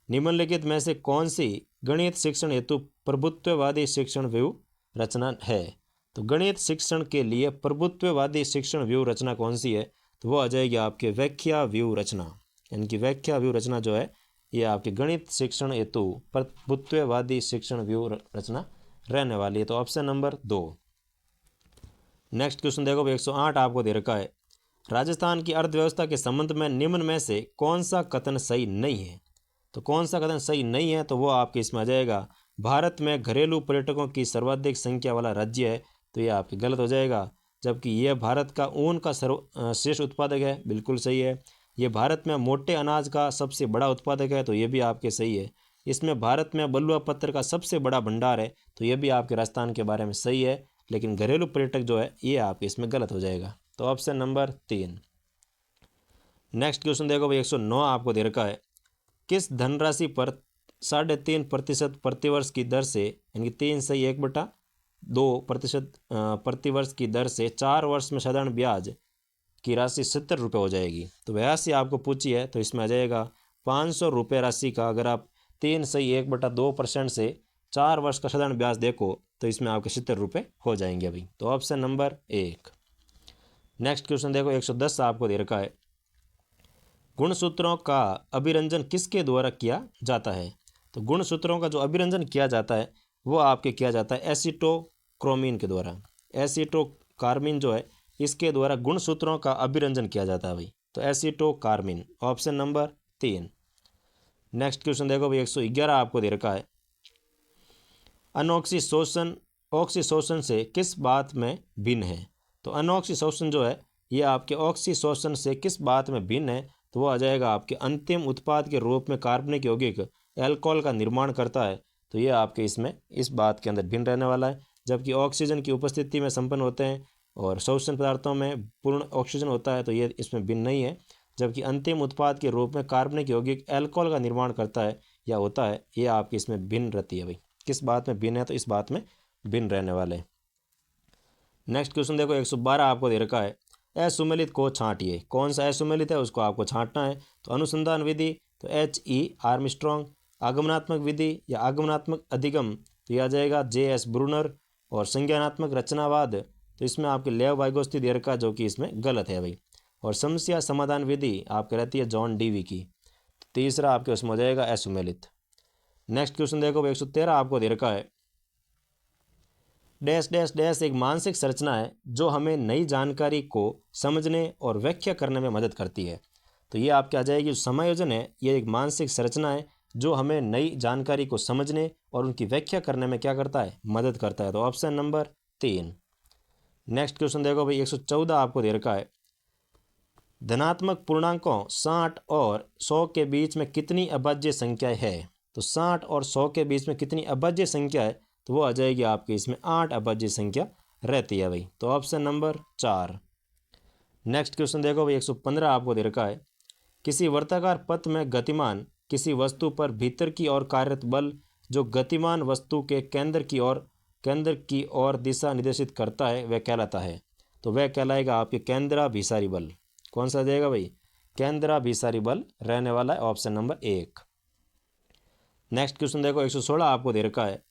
निम्नलिखित में से कौन सी गणित शिक्षण हेतु प्रभुत्ववादी शिक्षण व्यू रचना है। तो गणित शिक्षण के लिए प्रभुत्ववादी शिक्षण व्यू रचना कौन सी है, तो वो आ जाएगी आपके व्याख्या व्यू रचना। यानी कि व्याख्या व्यू रचना जो है ये आपके गणित शिक्षण हेतु प्रभुत्ववादी शिक्षण व्यू रचना रहने वाली है। तो ऑप्शन नंबर 2। नेक्स्ट क्वेश्चन देखो 108 आपको दे रखा है, राजस्थान की अर्थव्यवस्था के संबंध में निम्न में से कौन सा कथन सही नहीं है। तो कौन सा कथन सही नहीं है, तो वो आपके इसमें आ जाएगा, भारत में घरेलू पर्यटकों की सर्वाधिक संख्या वाला राज्य है। तो ये आपके गलत हो जाएगा, जबकि यह भारत का ऊन का श्रेष्ठ उत्पादक है, बिल्कुल सही है। ये भारत में मोटे अनाज का सबसे बड़ा उत्पादक है, तो ये भी आपके सही है। इसमें भारत में बलुआ पत्थर का सबसे बड़ा भंडार है, तो ये भी आपके राजस्थान के बारे में सही है। लेकिन घरेलू पर्यटक जो है ये आपके इसमें गलत हो जाएगा। तो ऑप्शन नंबर 3। नेक्स्ट क्वेश्चन देखो भाई 109 आपको दे रखा है, किस धनराशि पर 3.5% प्रतिवर्ष की दर से, यानी कि 3/1/2% प्रतिवर्ष की दर से 4 वर्ष में साधारण ब्याज की राशि 70 रुपये हो जाएगी। तो वह राशि आपको पूछी है, तो इसमें आ जाएगा 500 रुपये राशि का अगर आप 3/1/2% से 4 वर्ष का साधारण ब्याज देखो तो इसमें आपके 70 रुपये हो जाएंगे अभी। तो ऑप्शन नंबर 1। नेक्स्ट क्वेश्चन देखो 110 आपको दे रखा है, गुणसूत्रों का अभिरंजन किसके द्वारा किया जाता है। तो गुणसूत्रों का जो अभिरंजन किया जाता है वो आपके किया जाता है एसीटोक्रोमिन के द्वारा। एसीटोकार्मिन जो है इसके द्वारा गुणसूत्रों का अभिरंजन किया जाता है भाई। तो एसीटोकार्मिन ऑप्शन नंबर 3। नेक्स्ट क्वेश्चन देखो भाई 111 आपको दे रखा है, अनऑक्सीशोषण ऑक्सीशोषण से किस बात में भिन्न है। तो अनऑक्सीशोषण जो है ये आपके ऑक्सीशोषण से किस बात में भिन्न है, तो वो आ जाएगा आपके अंतिम उत्पाद के रूप में कार्बनिक यौगिक एल्कोहल का निर्माण करता है। तो ये आपके इसमें इस बात के अंदर भिन्न रहने वाला है, जबकि ऑक्सीजन की उपस्थिति में संपन्न होते हैं और शोषण पदार्थों में पूर्ण ऑक्सीजन होता है, तो ये इसमें भिन्न नहीं है। जबकि अंतिम उत्पाद के रूप में कार्बनिक यौगिक एल्कोहल का निर्माण करता है या होता है, ये आपकी इसमें भिन्न रहती है भाई। किस बात में भिन्न है, तो इस बात में भिन्न रहने वाले। नेक्स्ट क्वेश्चन देखो 112 आपको दे रखा है, असुमेलित को छांटिए। कौन सा असुमेलित है उसको आपको छांटना है। तो अनुसंधान विधि तो HE आर्मस्ट्रॉन्ग, आगमनात्मक विधि या आगमनात्मक अधिगम तो यह आ जाएगा JS ब्रूनर, और संज्ञानात्मक रचनावाद तो इसमें आपके लेव वाइगोस्की दे रखा जो कि इसमें गलत है भाई। और समस्या समाधान विधि आपके रहती है जॉन डीवी की। तो तीसरा आपके उसमें हो जाएगा असुमेलित। नेक्स्ट क्वेश्चन देखो 113 आपको दे रखा है, डैश डैश डैश एक मानसिक संरचना है जो हमें नई जानकारी को समझने और व्याख्या करने में मदद करती है। तो ये आपके आ जाएगी, समायोजन है ये एक मानसिक संरचना है जो हमें नई जानकारी को समझने और उनकी व्याख्या करने में क्या करता है, मदद करता है। तो ऑप्शन नंबर 3। नेक्स्ट क्वेश्चन देखो भाई 114 आपको दे रखा है, धनात्मक पूर्णांकों 60 और 100 के बीच में कितनी अभाज्य संख्याएं है। तो 60 और 100 के बीच में कितनी अभाज्य संख्या है, तो वो आ जाएगी आपके इसमें 8 अभाज्य संख्या रहती है भाई। तो ऑप्शन नंबर 4। नेक्स्ट क्वेश्चन देखो भाई 115 आपको दे रखा है, किसी वर्ताकार पथ में गतिमान किसी वस्तु पर भीतर की ओर कार्यरत बल जो गतिमान वस्तु के केंद्र की ओर दिशा निर्देशित करता है वह कहलाता है। तो वह कहलाएगा आपके केंद्राभिसारी बल। कौन सा जाएगा भाई, केंद्राभिसारी बल रहने वाला है ऑप्शन नंबर 1। नेक्स्ट क्वेश्चन देखो 116 आपको दे रखा है,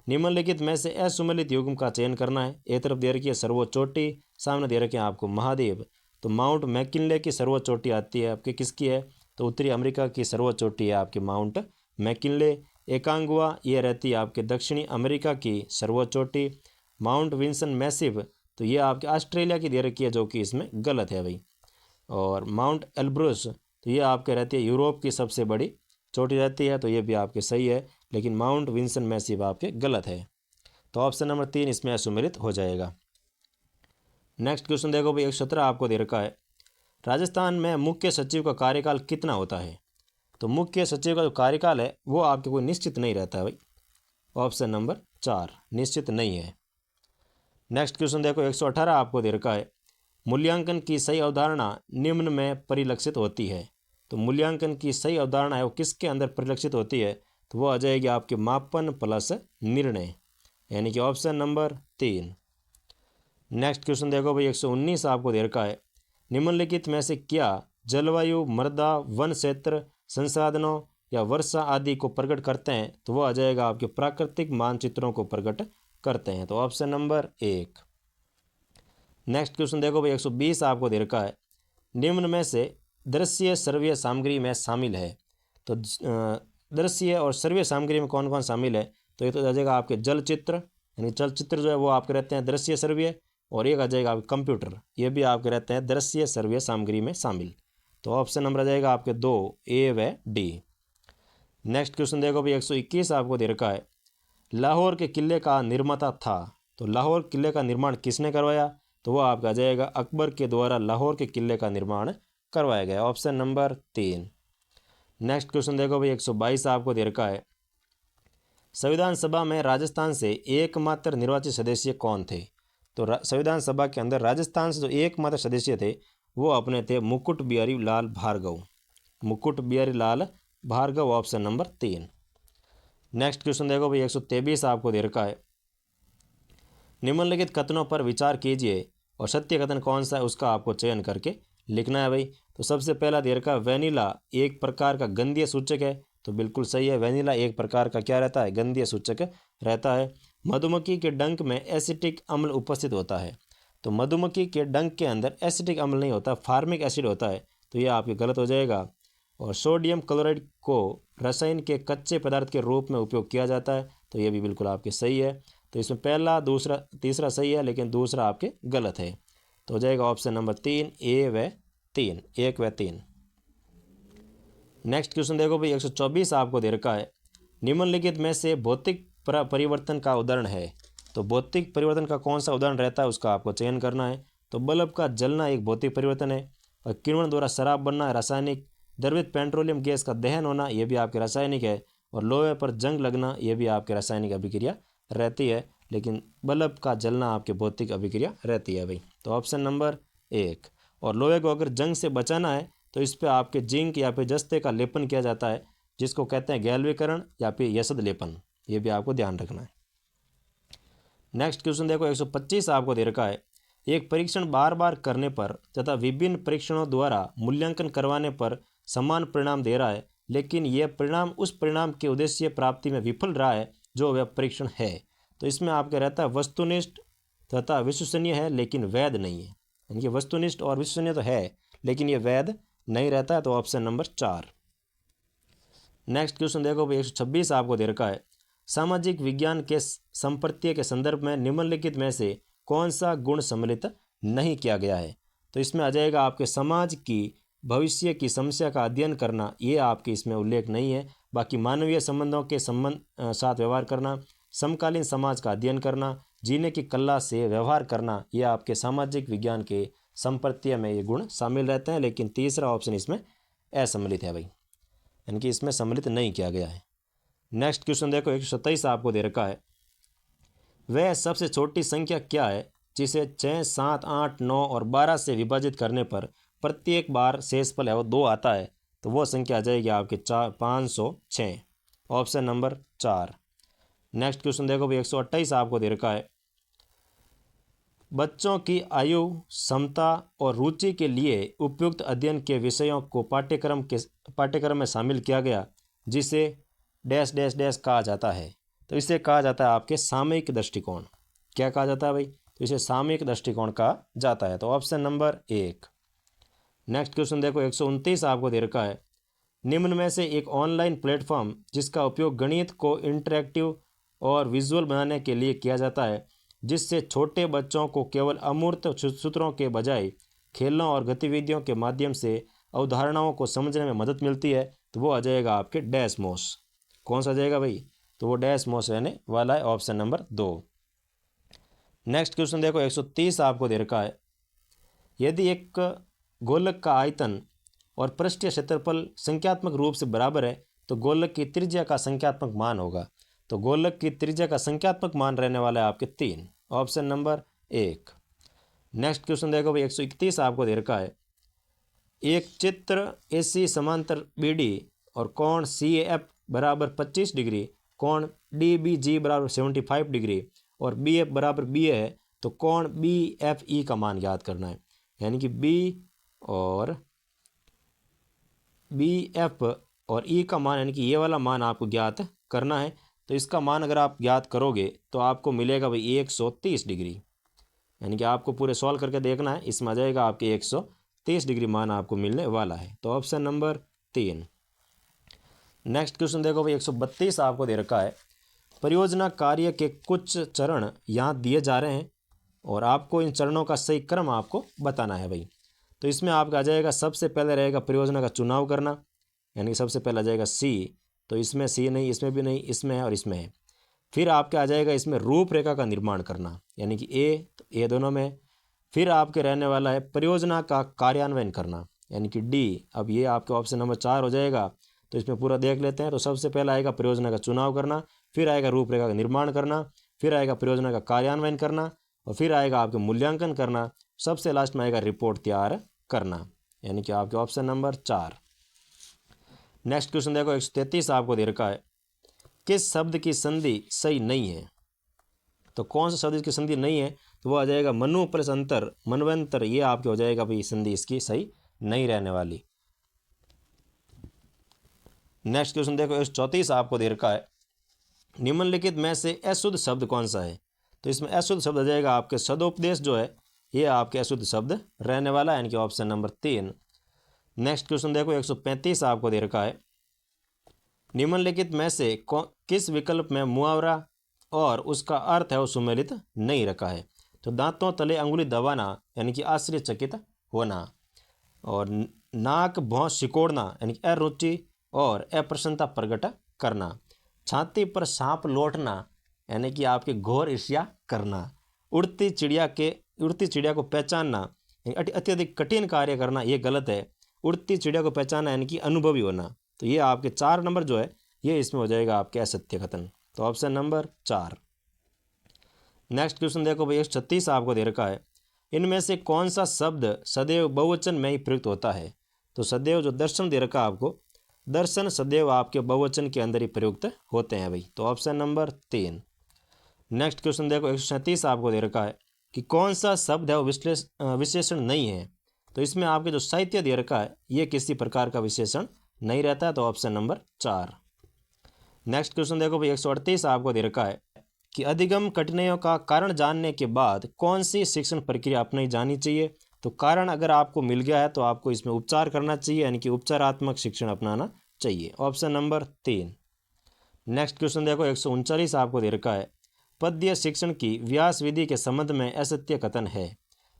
निम्नलिखित में से असुमेलित युग्म का चयन करना है। एक तरफ दे रखी है सर्वोच्च चोटी, सामने दे रखे हैं आपको महादेव। तो माउंट मैकिनले की सर्वोच्च चोटी आती है आपके किसकी है, तो उत्तरी अमेरिका की सर्वोच्च चोटी है आपकी माउंट मैकिनले। एकांगुआ ये रहती है आपके दक्षिणी अमेरिका की सर्वोच्च चोटी। माउंट विंसन मैसिव तो ये आपके ऑस्ट्रेलिया की दे रखी है जो कि इसमें गलत है भाई। और माउंट एल्ब्रुस तो ये आपके रहती है यूरोप की सबसे बड़ी चोटी रहती है, तो ये भी आपके सही है। लेकिन माउंट विंसन मैसिव आपके गलत है। तो ऑप्शन नंबर 3 इसमें असुमेलित हो जाएगा। नेक्स्ट क्वेश्चन देखो भाई 117 आपको दे रखा है, राजस्थान में मुख्य सचिव का कार्यकाल कितना होता है। तो मुख्य सचिव का जो कार्यकाल है वो आपके कोई निश्चित नहीं रहता है भाई। ऑप्शन नंबर 4 निश्चित नहीं है। नेक्स्ट क्वेश्चन देखो 118 आपको दे रखा है, मूल्यांकन की सही अवधारणा निम्न में परिलक्षित होती है। तो मूल्यांकन की सही अवधारणा है वो किसके अंदर परिलक्षित होती है, तो वो आ जाएगी आपके मापन प्लस निर्णय, यानी कि ऑप्शन नंबर 3। नेक्स्ट क्वेश्चन देखो भाई 119 आपको दे रखा है, निम्नलिखित में से क्या जलवायु, मृदा, वन क्षेत्र, संसाधनों या वर्षा आदि को प्रकट करते हैं? तो वो आ जाएगा आपके प्राकृतिक मानचित्रों को प्रकट करते हैं, तो ऑप्शन नंबर 1। नेक्स्ट क्वेश्चन देखो भाई 120 आपको दे रखा है, निम्न में से दृश्य श्रव्य सामग्री में शामिल है? तो दृश्य और श्रव्य सामग्री में कौन कौन शामिल है? तो ये तो आ जाएगा आपके जलचित्र, यानी चलचित्र जो है वो आपके रहते हैं दृश्य श्रव्य, और एक आ जाएगा आपके कंप्यूटर, ये भी आपके रहते हैं दृश्य श्रव्य सामग्री में शामिल। तो ऑप्शन नंबर आ जाएगा आपके 2, ए व डी। नेक्स्ट क्वेश्चन देखो भाई 121 आपको दे रखा है, लाहौर के किले का निर्माता था? तो लाहौर किले का निर्माण किसने करवाया? तो वो आपका आ जाएगा अकबर के द्वारा लाहौर के किले का निर्माण करवाया गया, ऑप्शन नंबर 3। नेक्स्ट क्वेश्चन देखो भाई 122 आपको दे रखा है, संविधान सभा में राजस्थान से एकमात्र निर्वाचित सदस्य कौन थे? तो संविधान सभा के अंदर राजस्थान से जो एकमात्र सदस्य थे वो अपने थे मुकुट Bihari Lal Bhargava, Mukut Bihari Lal Bhargava, option number 3। Next question देखो भाई 123 आपको दे रखा है, निम्नलिखित कथनों पर विचार कीजिए और सत्य कथन कौन सा है उसका आपको चयन करके लिखना है भाई। तो सबसे पहला दे रखा है, वेनिला एक प्रकार का गंधीय सूचक है? तो बिल्कुल सही है, वेनिला एक प्रकार का क्या रहता है? गंधीय सूचक रहता है। मधुमक्खी के डंक में एसिटिक अम्ल उपस्थित होता है? तो मधुमक्खी के डंक के अंदर एसिटिक अम्ल नहीं होता, फार्मिक एसिड होता है, तो ये आपके गलत हो जाएगा। और सोडियम क्लोराइड को रसायन के कच्चे पदार्थ के रूप में उपयोग किया जाता है? तो ये भी बिल्कुल आपके सही है। तो इसमें पहला, दूसरा, तीसरा सही है, लेकिन दूसरा आपके गलत है, तो हो जाएगा ऑप्शन नंबर 3, ए व 3, 1 व 3। नेक्स्ट क्वेश्चन देखो भाई 124 आपको दे रखा है, निम्नलिखित में से भौतिक परिवर्तन का उदाहरण है? तो भौतिक परिवर्तन का कौन सा उदाहरण रहता है उसका आपको चयन करना है। तो बल्ब का जलना एक भौतिक परिवर्तन है, और किण्वन द्वारा शराब बनना रासायनिक, द्रवित पेट्रोलियम गैस का दहन होना ये भी आपके रासायनिक है, और लोहे पर जंग लगना ये भी आपके रासायनिक अभिक्रिया रहती है, लेकिन बल्ब का जलना आपके भौतिक अभिक्रिया रहती है भाई, तो ऑप्शन नंबर 1। और लोहे को अगर जंग से बचाना है तो इस पर आपके जिंक या फिर जस्ते का लेपन किया जाता है, जिसको कहते हैं गैल्वीकरण या फिर यसद लेपन, ये भी आपको ध्यान रखना है। नेक्स्ट क्वेश्चन देखो 125 आपको दे रखा है, एक परीक्षण बार बार करने पर तथा विभिन्न परीक्षणों द्वारा मूल्यांकन करवाने पर समान परिणाम दे रहा है, लेकिन यह परिणाम उस परिणाम के उद्देश्य प्राप्ति में विफल रहा है जो वह परीक्षण है। तो इसमें आपका रहता है वस्तुनिष्ठ तथा विश्वसनीय है लेकिन वैध नहीं है, यानी कि वस्तुनिष्ठ और विश्वसनीय तो है लेकिन ये वैध नहीं रहता है, तो ऑप्शन नंबर 4। नेक्स्ट क्वेश्चन देखो भाई 126 आपको दे रखा है, सामाजिक विज्ञान के संप्रत्य के संदर्भ में निम्नलिखित में से कौन सा गुण सम्मिलित नहीं किया गया है? तो इसमें आ जाएगा आपके समाज की भविष्य की समस्या का अध्ययन करना, ये आपके इसमें उल्लेख नहीं है। बाकी मानवीय संबंधों के संबंध साथ व्यवहार करना, समकालीन समाज का अध्ययन करना, जीने की कला से व्यवहार करना, ये आपके सामाजिक विज्ञान के संप्रत्य में ये गुण शामिल रहते हैं, लेकिन तीसरा ऑप्शन इसमें असम्मिलित है भाई, यानी कि इसमें सम्मिलित नहीं किया गया है। नेक्स्ट क्वेश्चन देखो 127 आपको दे रखा है, वह सबसे छोटी संख्या क्या है जिसे 6, 7, 8, 9 और 12 से विभाजित करने पर प्रत्येक बार शेषफल है वो 2 आता है? तो वो संख्या आ जाएगी आपके 506, ऑप्शन नंबर 4। नेक्स्ट क्वेश्चन देखो भाई 128 आपको दे रखा है, बच्चों की आयु, क्षमता और रुचि के लिए उपयुक्त अध्ययन के विषयों को पाठ्यक्रम में शामिल किया गया, जिसे डैश डैश डैश कहा जाता है? तो इसे कहा जाता है आपके सामयिक दृष्टिकोण। क्या कहा जाता है भाई? तो इसे सामयिक दृष्टिकोण कहा जाता है, तो ऑप्शन नंबर 1। नेक्स्ट क्वेश्चन देखो 129 आपको दे रखा है, निम्न में से एक ऑनलाइन प्लेटफॉर्म जिसका उपयोग गणित को इंटरैक्टिव और विजुअल बनाने के लिए किया जाता है, जिससे छोटे बच्चों को केवल अमूर्त सूत्रों के बजाय खेलों और गतिविधियों के माध्यम से अवधारणाओं को समझने में मदद मिलती है, तो वो आ जाएगा आपके डैशमोस। कौन सा आ जाएगा भाई? तो वो डैशमोस रहने वाला है, ऑप्शन नंबर 2। नेक्स्ट क्वेश्चन देखो 130 आपको दे रखा है, यदि एक गोलक का आयतन और पृष्ठीय क्षेत्रफल संख्यात्मक रूप से बराबर है तो गोलक की त्रिज्या का संख्यात्मक मान होगा। तो गोलक की त्रिज्या का संख्यात्मक मान रहने वाला है आपके 3, ऑप्शन नंबर 1। नेक्स्ट क्वेश्चन देखो भाई 131 आपको दे रखा है, एक चित्र AC समांतर BD और कोण CAF बराबर 25 डिग्री, कोण DBG बराबर 75 डिग्री और BF बराबर BA है, तो कोण BFE का मान ज्ञात करना है, यानी कि BF और E का मान यानी कि ये वाला मान आपको ज्ञात करना है। तो इसका मान अगर आप ज्ञात करोगे तो आपको मिलेगा भाई 130 डिग्री, यानी कि आपको पूरे सॉल्व करके देखना है, इसमें आ जाएगा आपके 130 डिग्री मान आपको मिलने वाला है। तो ऑप्शन नंबर 3। नेक्स्ट क्वेश्चन देखो भाई 132 आपको दे रखा है, परियोजना कार्य के कुछ चरण यहाँ दिए जा रहे हैं और आपको इन चरणों का सही क्रम आपको बताना है भाई। तो इसमें आपका आ जाएगा सबसे पहले रहेगा परियोजना का चुनाव करना, यानी सबसे पहले आ जाएगा C, तो इसमें C नहीं, इसमें भी नहीं, इसमें है और इसमें है। फिर आपके आ जाएगा इसमें रूपरेखा का निर्माण करना, यानी कि A, तो A दोनों में। फिर आपके रहने वाला है परियोजना का कार्यान्वयन करना, यानी कि D। अब ये आपके ऑप्शन नंबर 4 हो जाएगा। तो इसमें पूरा देख लेते हैं। तो सबसे पहला आएगा परियोजना का चुनाव करना, फिर आएगा रूपरेखा का निर्माण करना, फिर आएगा परियोजना का कार्यान्वयन करना और फिर आएगा आपके मूल्यांकन करना, सबसे लास्ट में आएगा रिपोर्ट तैयार करना, यानी कि आपके ऑप्शन नंबर 4। नेक्स्ट क्वेश्चन देखो 133 आपको दे रखा है, किस शब्द की संधि सही नहीं है। तो कौन सा शब्द की संधि नहीं है, तो वो आ जाएगा मनु प्लस अंतर, मनवंतर, ये आपके हो जाएगा भाई संधि इसकी सही नहीं रहने वाली। नेक्स्ट क्वेश्चन देखो 134 आपको दे रखा है, निम्नलिखित में से अशुद्ध शब्द कौन सा है। तो इसमें अशुद्ध शब्द आ जाएगा आपके सदोपदेश, जो है ये आपके अशुद्ध शब्द रहने वाला है, यानी कि ऑप्शन नंबर 3। नेक्स्ट क्वेश्चन देखो 135 आपको दे रखा है, निम्नलिखित में से किस विकल्प में मुहावरा और उसका अर्थ है वो सुमेलित नहीं रखा है। तो दांतों तले अंगुली दबाना, यानी कि आश्चर्यचकित होना, और नाक भौं सिकोड़ना, यानी कि अरुचि और अप्रसन्नता प्रकट करना, छाती पर सांप लौटना, यानी कि आपके घोर ईर्ष्या करना, उड़ती चिड़िया को पहचानना, अत्यधिक कठिन कार्य करना, ये गलत है। उड़ती चिड़िया को पहचानना यानी कि अनुभवी होना। तो ये आपके 4 नंबर जो है ये इसमें हो जाएगा आपके असत्य कथन। तो ऑप्शन नंबर 4। नेक्स्ट क्वेश्चन देखो भाई 136 आपको दे रखा है, इनमें से कौन सा शब्द सदैव बहुवचन में ही प्रयुक्त होता है। तो सदैव जो दर्शन दे रखा आपको, दर्शन सदैव आपके बहुवचन के अंदर ही प्रयुक्त होते हैं भाई। तो ऑप्शन नंबर 3। नेक्स्ट क्वेश्चन देखो 137 आपको दे रखा है कि कौन सा शब्द है वो विशेषण नहीं है। तो इसमें आपके जो साहित्य दे रखा है ये किसी प्रकार का विशेषण नहीं रहता है। तो ऑप्शन नंबर 4। नेक्स्ट क्वेश्चन देखो भाई 138 आपको दे रखा है कि अधिगम कठिनाइयों का कारण जानने के बाद कौन सी शिक्षण प्रक्रिया अपनाई जानी चाहिए। तो कारण अगर आपको मिल गया है तो आपको इसमें उपचार करना चाहिए, यानी कि उपचारात्मक शिक्षण अपनाना चाहिए। Option number 3। नेक्स्ट क्वेश्चन देखो 139 आपको दे रखा है, पद्य शिक्षण की व्यास विधि के संबंध में असत्य कथन है।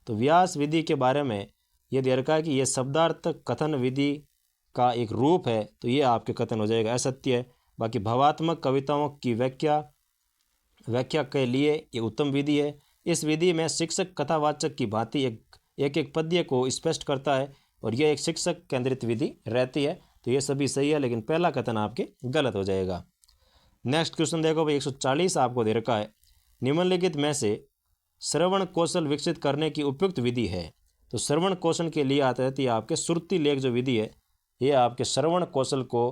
तो व्यास विधि के बारे में ये दे रखा है कि यह शब्दार्थ कथन विधि का एक रूप है, तो ये आपके कथन हो जाएगा असत्य है। बाकी भावात्मक कविताओं की व्याख्या के लिए ये उत्तम विधि है। इस विधि में शिक्षक कथावाचक की भांति एक पद्य को स्पष्ट करता है और यह एक शिक्षक केंद्रित विधि रहती है। तो ये सभी सही है, लेकिन पहला कथन आपके गलत हो जाएगा। नेक्स्ट क्वेश्चन देखो भाई 140 आपको दे रखा है, निम्नलिखित में से श्रवण कौशल विकसित करने की उपयुक्त विधि है। तो श्रवण कौशल के लिए आता है आपके श्रुति लेख जो विधि है ये आपके श्रवण कौशल को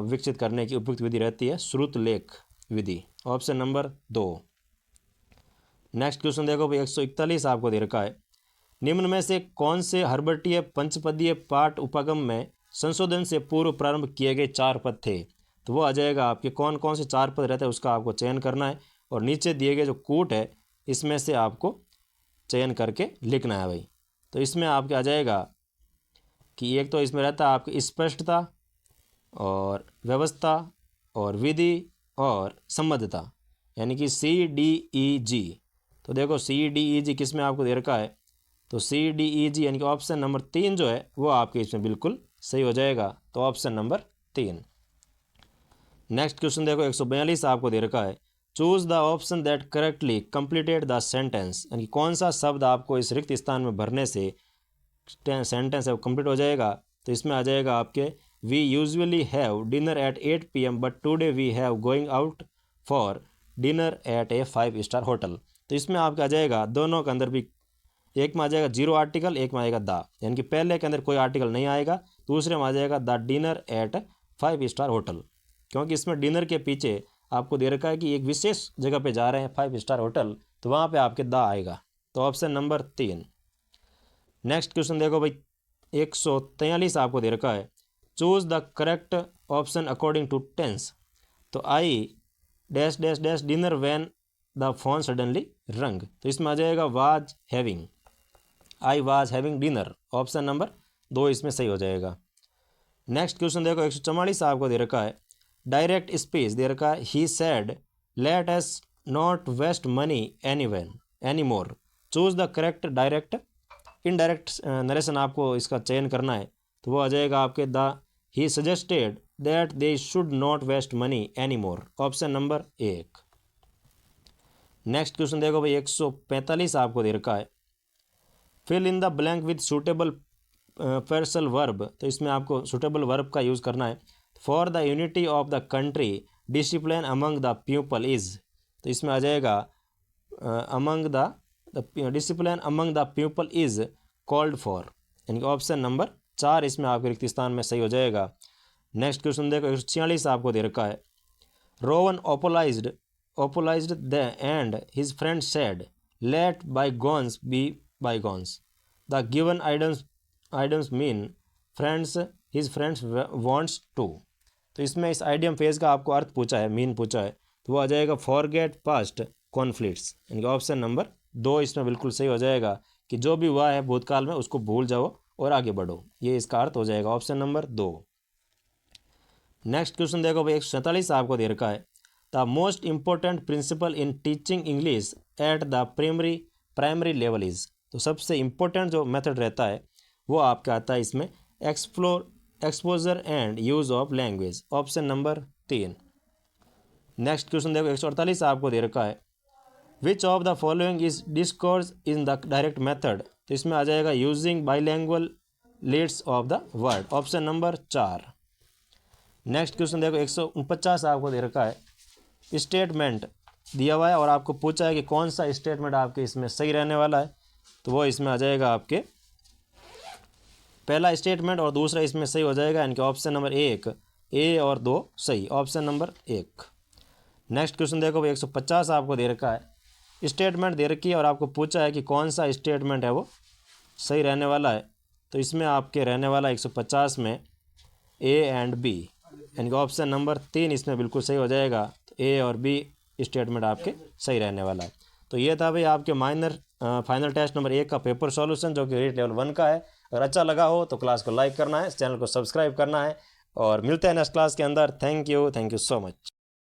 विकसित करने की उपयुक्त विधि रहती है, श्रुत लेख विधि। Option number 2। नेक्स्ट क्वेश्चन देखो भाई 141 आपको दे रखा है, निम्न में से कौन से हर्बर्टीय पंचपदीय पाठ उपागम में संशोधन से पूर्व प्रारंभ किए गए 4 पद थे। तो वो आ जाएगा आपके कौन कौन से 4 पद रहते हैं उसका आपको चयन करना है और नीचे दिए गए जो कूट है इसमें से आपको चयन करके लिखना है भाई। तो इसमें आपके आ जाएगा कि एक तो इसमें रहता है आपकी स्पष्टता और व्यवस्था और विधि और संबद्धता, यानी कि CDEG। तो देखो CDEG किस में आपको दे रखा है, तो CDEG यानी कि ऑप्शन नंबर 3 जो है वो आपके इसमें बिल्कुल सही हो जाएगा। तो ऑप्शन नंबर 3। नेक्स्ट क्वेश्चन देखो 142 आपको दे रखा है, choose the option that correctly completed the sentence, यानी कौन सा शब्द आपको इस रिक्त स्थान में भरने से सेंटेंस है वो कंप्लीट हो जाएगा। तो इसमें आ जाएगा आपके we usually have dinner at 8 PM but today we have going out for dinner at a 5 star hotel. तो इसमें आपका आ जाएगा दोनों के अंदर भी एक में आ जाएगा 0 आर्टिकल, एक में आएगा द, यानी कि पहले के अंदर कोई आर्टिकल नहीं आएगा, दूसरे में आ जाएगा the dinner eight 5 star hotel, क्योंकि इसमें डिनर के पीछे आपको दे रखा है कि एक विशेष जगह पे जा रहे हैं 5 स्टार होटल, तो वहाँ पे आपके द आएगा। तो ऑप्शन नंबर 3। नेक्स्ट क्वेश्चन देखो भाई, 143 आपको दे रखा है, choose the correct option according to tense. तो I dash dash dash dinner when the phone suddenly rang. तो इसमें आ जाएगा was having, I was having dinner, option number 2 इसमें सही हो जाएगा। नेक्स्ट क्वेश्चन देखो, 144 आपको दे रखा है, डायरेक्ट स्पीच दे रखा है, he said let us not waste money any more. Choose the correct direct indirect narration आपको इसका चयन करना है। तो वो आ जाएगा आपके the he suggested that they should not waste money any more, option number 1। Next question देखो भाई, 145 आपको दे रखा है, fill in the blank with suitable phrasal verb. तो इसमें आपको सूटेबल वर्ब का यूज़ करना है। For the unity of the country discipline among the people is. तो इसमें आ जाएगा among the discipline among the people is called for, यानी कि ऑप्शन नंबर 4 इसमें आपके रिक्त स्थान में सही हो जाएगा। नेक्स्ट क्वेश्चन देखो, 146 आपको दे रखा है, Rowan apologised the and his friend said let bygones be bygones. The given idioms mean friends his friends wants to. तो इसमें इस आइडियम फेज का आपको अर्थ पूछा है, मीन पूछा है, तो वो आ जाएगा फॉरगेट पास्ट कॉन्फ्लिक्ट्स, यानी कि ऑप्शन नंबर 2 इसमें बिल्कुल सही हो जाएगा कि जो भी हुआ है भूतकाल में उसको भूल जाओ और आगे बढ़ो, ये इसका अर्थ हो जाएगा, ऑप्शन नंबर 2। नेक्स्ट क्वेश्चन देखो भाई, 147 आपको दे रखा है, the most important principle in teaching English at the primary level is. तो सबसे इम्पोर्टेंट जो मेथड रहता है वो आपका आता है इसमें exposure and use of language, option number 3। Next question देखो, 148 आपको दे रखा है, which of the following is discourse in the direct method. तो इसमें आ जाएगा using bilanguage leads of the word, option number 4। Next question देखो, 149 आपको दे रखा है, स्टेटमेंट दिया हुआ है और आपको पूछा है कि कौन सा स्टेटमेंट आपके इसमें सही रहने वाला है। तो वो इसमें आ जाएगा आपके पहला स्टेटमेंट और दूसरा इसमें सही हो जाएगा, यानी कि ऑप्शन नंबर 1 ए और 2 सही, ऑप्शन नंबर 1। नेक्स्ट क्वेश्चन देखो, 150 आपको दे रखा है, स्टेटमेंट दे रखी है और आपको पूछा है कि कौन सा स्टेटमेंट है वो सही रहने वाला है। तो इसमें आपके रहने वाला 150 में ए एंड बी, यानी कि ऑप्शन नंबर 3 इसमें बिल्कुल सही हो जाएगा। तो ए और बी स्टेटमेंट आपके सही रहने वाला है। तो ये था भाई आपके फाइनल टेस्ट नंबर 1 का पेपर सॉल्यूशन, जो कि रीट लेवल 1 का है। अगर अच्छा लगा हो तो क्लास को लाइक करना है, चैनल को सब्सक्राइब करना है और मिलते हैं नेक्स्ट क्लास के अंदर। Thank you so much.